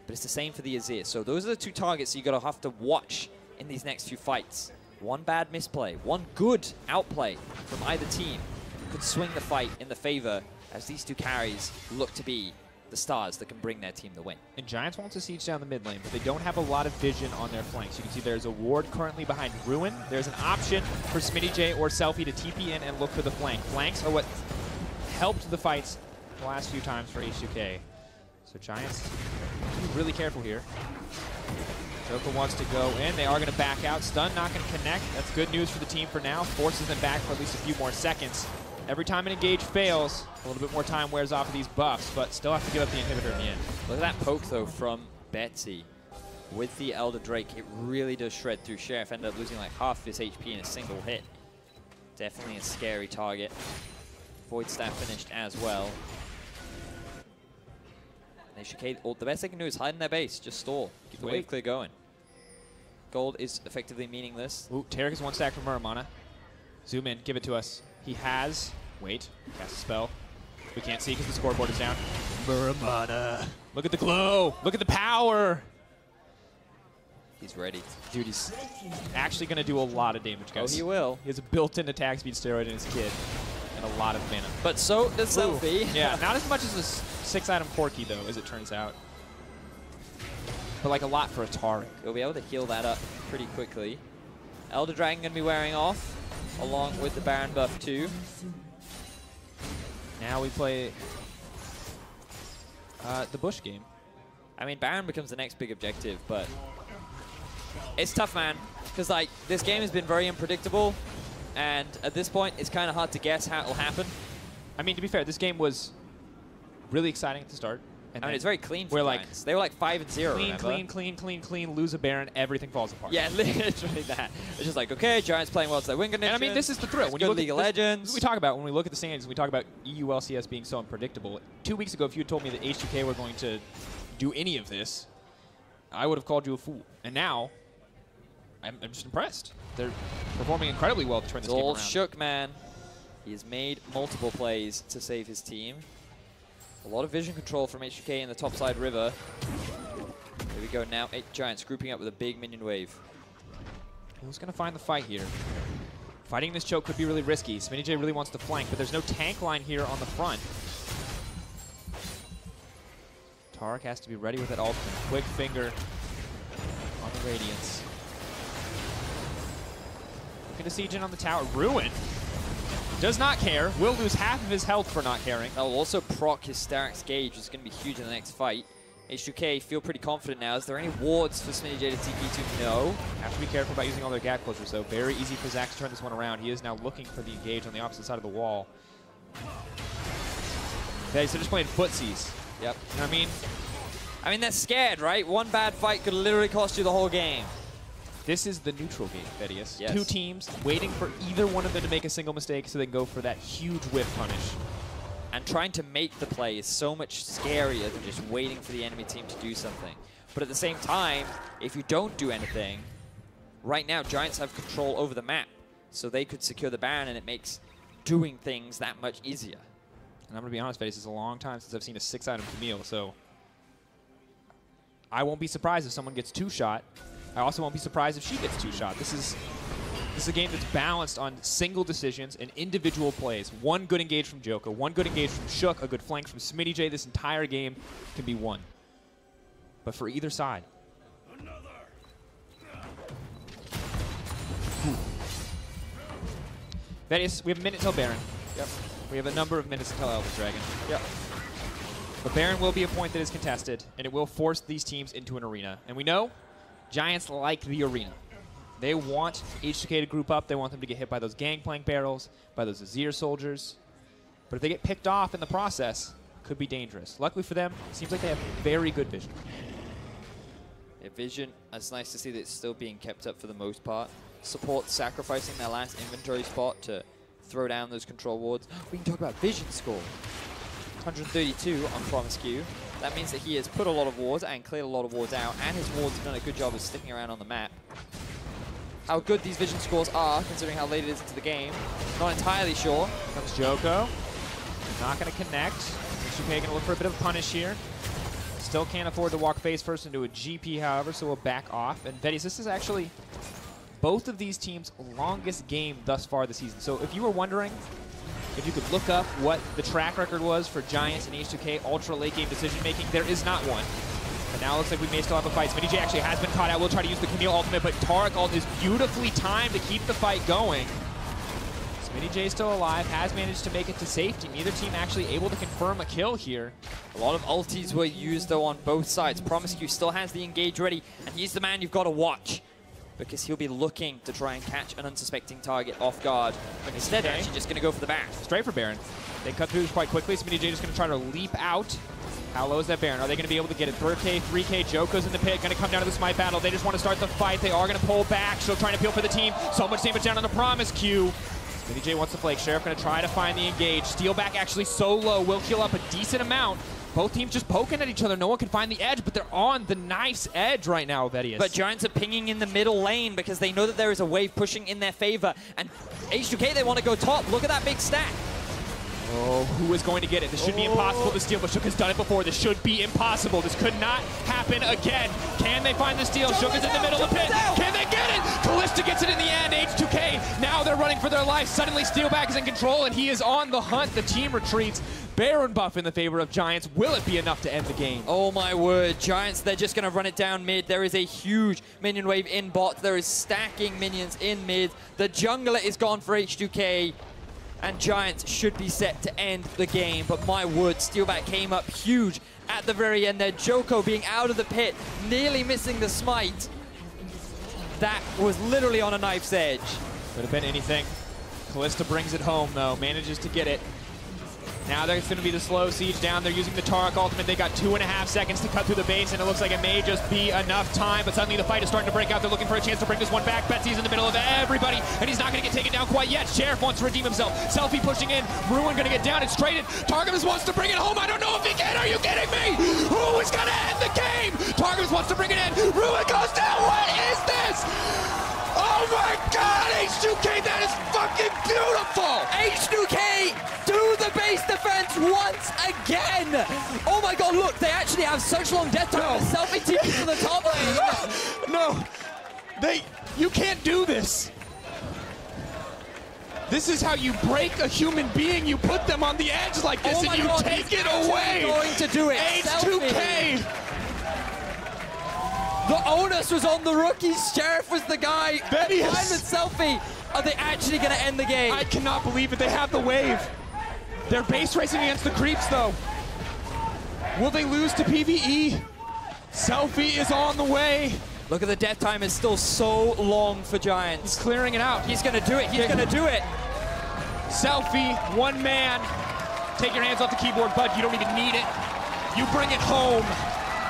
but it's the same for the Azir. So those are the two targets you're going to have to watch in these next few fights. One bad misplay, one good outplay from either team could swing the fight in the favor as these two carries look to be the stars that can bring their team the win.
And Giants want to siege down the mid lane, but they don't have a lot of vision on their flanks. You can see there's a ward currently behind Ruin. There's an option for Smittyj or Selfie to TP in and look for the flank. Flanks are what helped the fights the last few times for H2K. So Giants be really careful here. Djoko wants to go in. They are going to back out. Stun not going to connect. That's good news for the team for now. Forces them back for at least a few more seconds. Every time an engage fails, a little bit more time wears off of these buffs, but still have to give up the inhibitor in the end.
Look at that poke, though, from Betsy. With the Elder Drake, it really does shred through Sheriff. Ended up losing like half his HP in a single hit. Definitely a scary target. Void Staff finished as well. H2K, the best they can do is hide in their base, just stall. Keep the wave clear going. Gold is effectively meaningless.
Ooh, Taric is 1 stack from Muramana. Zoom in, give it to us. He has, wait, cast a spell. We can't see because the scoreboard is down. Muramana. Look at the glow. Look at the power.
He's ready.
Dude, he's actually going to do a lot of damage, guys.
Oh, he will.
He has a built-in attack speed steroid in his kit and a lot of mana.
But so does Selfie.
Yeah, not as much as a 6-item Corki, though, as it turns out. But like a lot for a Taric.
He'll be able to heal that up pretty quickly. Elder Dragon going to be wearing off, along with the Baron buff too.
Now we play the Bush game.
I mean, Baron becomes the next big objective, but it's tough, man, because like this game has been very unpredictable, and at this point, it's kind of hard to guess how it'll happen.
I mean, to be fair, this game was really exciting at the start. And
I mean, it's very clean for Giants. They were like 5-0,
clean, lose a Baron, everything falls apart.
Yeah, literally that. It's just like, okay, Giants playing well to their win condition.
And I mean, this is the thrill. When
you
look
League of Legends.
We talk about, when we look at the standings, we talk about EU LCS being so unpredictable. 2 weeks ago, if you had told me that H2K were going to do any of this, I would have called you a fool. And now, I'm just impressed. They're performing incredibly well to turn this game around.
Shook, man. He has made multiple plays to save his team. A lot of vision control from H2K in the topside river. There we go now. 8 Giants grouping up with a big minion wave.
Who's going to find the fight here? Fighting this choke could be really risky. Smittyj really wants to flank, but there's no tank line here on the front. Taric has to be ready with that ultimate. Quick finger on the Radiance. Looking to siege in on the tower. Ruin does not care. Will lose half of his health for not caring.
That will also proc his Starrick's gauge, which is going to be huge in the next fight. H2K feel pretty confident now. Is there any wards for Smittyj to TP to? No.
Have to be careful about using all their gap closures, though. Very easy for Zach to turn this one around. He is now looking for the engage on the opposite side of the wall. They're just playing footsies.
Yep.
You know what I mean?
I mean, they're scared, right? One bad fight could literally cost you the whole game.
This is the neutral game, Vedius.
Yes.
2 teams waiting for either one of them to make a single mistake so they can go for that huge whiff punish.
And trying to make the play is so much scarier than just waiting for the enemy team to do something. But at the same time, if you don't do anything, right now Giants have control over the map. So they could secure the Baron, and it makes doing things that much easier.
And I'm going to be honest, Vedius, it's a long time since I've seen a 6-item Camille, so I won't be surprised if someone gets 2-shot. I also won't be surprised if she gets 2-shot. This is This is a game that's balanced on single decisions and individual plays. One good engage from Djoko, one good engage from Shook, a good flank from Smittyj. This entire game can be won. But for either side. Vedius, we have a minute till Baron.
Yep.
We have a number of minutes until Elder Dragon.
Yep.
But Baron will be a point that is contested, and it will force these teams into an arena. And we know Giants like the arena. They want H2K to group up. They want them to get hit by those Gangplank barrels, by those Azir soldiers. But if they get picked off in the process, it could be dangerous. Luckily for them, it seems like they have very good vision.
Yeah, vision, it's nice to see that it's still being kept up for the most part. Support sacrificing their last inventory spot to throw down those control wards. We can talk about vision score. 132 on Promisq. That means that he has put a lot of wards and cleared a lot of wards out, and his wards have done a good job of sticking around on the map. How good these vision scores are, considering how late it is into the game, not entirely sure.
Comes Djoko. Not going to connect. H2K going to look for a bit of a punish here. Still can't afford to walk face first into a GP, however, so we'll back off. And Vedius, this is actually both of these teams' longest game thus far this season. So if you were wondering if you could look up what the track record was for Giants and H2K ultra late game decision making, there is not one. But now it looks like we may still have a fight. Smittyj actually has been caught out. We'll try to use the Camille ultimate, but Taric ult is beautifully timed to keep the fight going. Smittyj still alive, has managed to make it to safety. Neither team actually able to confirm a kill here.
A lot of ultis were used though on both sides. Promisq still has the engage ready, and he's the man you've got to watch, because he'll be looking to try and catch an unsuspecting target off guard. But instead, they're actually just going to go for the back.
Straight for Baron. They cut through quite quickly. Smittyj just going to try to leap out. How low is that Baron? Are they going to be able to get it? 3K, Djoko's in the pit, going to come down to the smite battle. They just want to start the fight. They are going to pull back. Still trying to peel for the team. So much damage down on the Promisq. Smittyj wants the flake. Sheriff going to try to find the engage. Steeelback actually so low. Will heal up a decent amount. Both teams just poking at each other. No one can find the edge, but they're on the knife's edge right now, Vedius.
But Giants are pinging in the middle lane because they know that there is a wave pushing in their favor. And H2K, they want to go top. Look at that big stack.
Oh, who is going to get it? This should be impossible to steal, but Shook has done it before. This should be impossible. This could not happen again. Can they find the steal? Shook is in the middle of the pit. Can they get it? Kalista gets it in the end. H2K, now they're running for their life. Suddenly, Steeelback is in control, and he is on the hunt. The team retreats. Baron buff in the favor of Giants. Will it be enough to end the game?
Oh my word, Giants, they're just going to run it down mid. There is a huge minion wave in bot. There is stacking minions in mid. The jungler is gone for H2K. And Giants should be set to end the game. But my word, Steeelback came up huge at the very end there. Djoko being out of the pit, nearly missing the smite. That was literally on a knife's edge.
Could have been anything. Kalista brings it home, though. Manages to get it. Now there's going to be the slow siege down. They're using the Taric ultimate. They got 2.5 seconds to cut through the base, and it looks like it may just be enough time. But suddenly the fight is starting to break out. They're looking for a chance to bring this one back. Betsy's in the middle of everybody, and he's not going to get taken down quite yet. Sheriff wants to redeem himself. Selfie pushing in. Ruin going to get down. It's traded. Targamas wants to bring it home. I don't know if he can. Are you kidding me? Who is going to end the game? Targamas wants to bring it in. Ruin goes down. What is this? Oh my God, H2K, that is fucking beautiful!
H2K do the base defense once again! Oh my God, look, they actually have such long death time. No. Selfie team to the top lane.
No, you can't do this. This is how you break a human being. You put them on the edge like this, and you take it away.
Going to do it.
H2K.
Selfie. The onus was on the rookies. Sheriff was the guy.
Vedius.
Behind with Selfie. Are they actually going to end the game?
I cannot believe it. They have the wave. They're base racing against the creeps, though. Will they lose to PvE? Selfie is on the way.
Look at the death time is still so long for Giants.
He's clearing it out.
He's going to do it. He's going to do it.
Selfie, one man. Take your hands off the keyboard, bud. You don't even need it. You bring it home.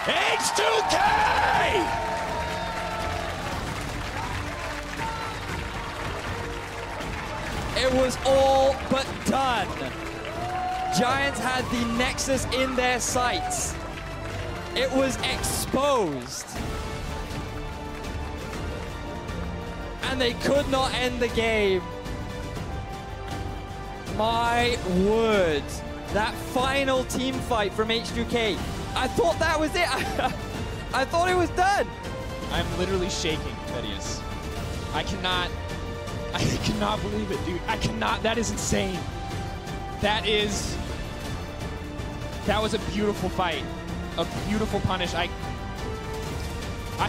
H2K!
It was all but done. Giants had the Nexus in their sights. It was exposed. And they could not end the game. My word. That final team fight from H2K. I thought that was it. I thought it was done.
I'm literally shaking, Vedius. I cannot I cannot believe it, dude. I cannot. That is insane. That was a beautiful fight. A beautiful punish. I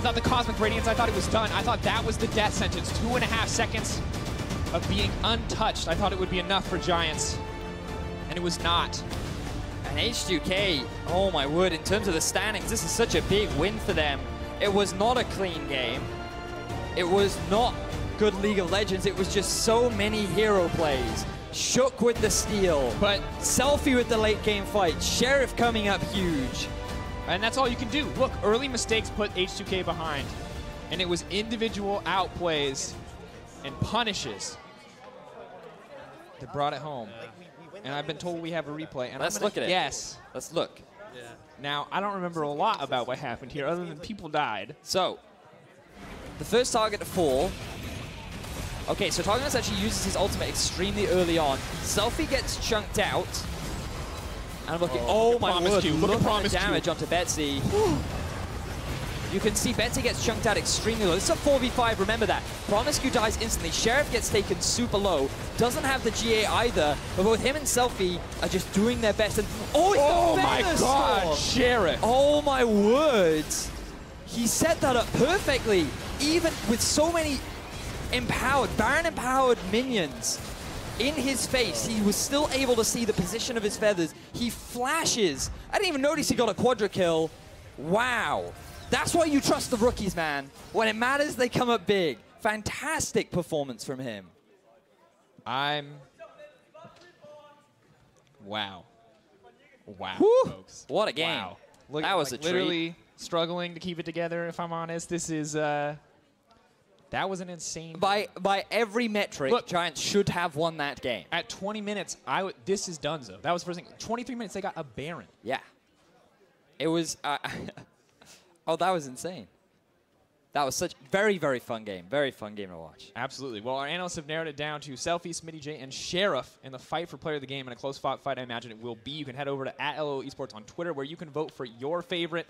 thought the Cosmic Radiance, I thought it was done. I thought that was the death sentence. 2.5 seconds of being untouched. I thought it would be enough for Giants, and it was not.
And H2K, oh my word, in terms of the standings, this is such a big win for them. It was not a clean game. It was not good League of Legends. It was just so many hero plays. Shook with the steal, but Selfie with the late game fight. Sheriff coming up huge.
And that's all you can do. Look, early mistakes put H2K behind, and it was individual outplays and punishes that brought it home. And I've been told we have a replay. And
Let's look at it.
Yes.
Let's look.
Yeah.
Now, I don't remember a lot about what happened here other than people died.
So, the first target to fall. Okay, so Targamas actually uses his ultimate extremely early on. Selfie gets chunked out. And I'm looking, oh my word, look at the damage onto Betsy. You can see Betsy gets chunked out extremely low. This is a 4v5, remember that. Promisq dies instantly. Sheriff gets taken super low. Doesn't have the GA either, but both him and Selfie are just doing their best. And
oh my god, Sheriff.
Oh my words. He set that up perfectly. Even with so many Baron-empowered minions in his face, he was still able to see the position of his feathers. He flashes. I didn't even notice he got a quadra kill. Wow. That's why you trust the rookies, man. When it matters, they come up big. Fantastic performance from him.
Wow. Wow,
Woo.
folks.
What a game.
Wow. Look,
that was a treat.
Literally struggling to keep it together, if I'm honest. This is, that was an insane
By every metric,
look,
Giants should have won that game.
At 20 minutes, this is donezo. That was the first thing. 23 minutes, they got a Baron.
Yeah. It was... oh, that was insane. That was such very, very fun game. Very fun game to watch.
Absolutely. Well, our analysts have narrowed it down to Selfie, Smittyj, and Sheriff in the fight for player of the game. And a close fight, I imagine it will be. You can head over to @LO Esports on Twitter, where you can vote for your favorite.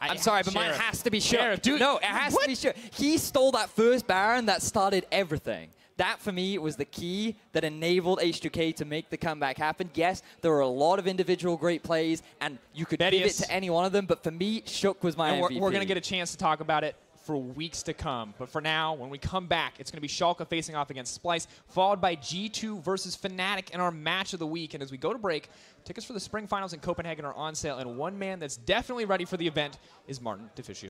I'm sorry, but mine has to be Sheriff.
Dude,
no, it has to be Sheriff. He stole that first Baron that started everything. That, for me, was the key that enabled H2K to make the comeback happen. Yes, there were a lot of individual great plays, and you could give it to any one of them, but for me, Shook was my MVP.
We're going to get a chance to talk about it for weeks to come. But for now, when we come back, it's going to be Schalke facing off against Splyce, followed by G2 versus Fnatic in our match of the week. And as we go to break, tickets for the spring finals in Copenhagen are on sale, and one man that's definitely ready for the event is Martin Deficio.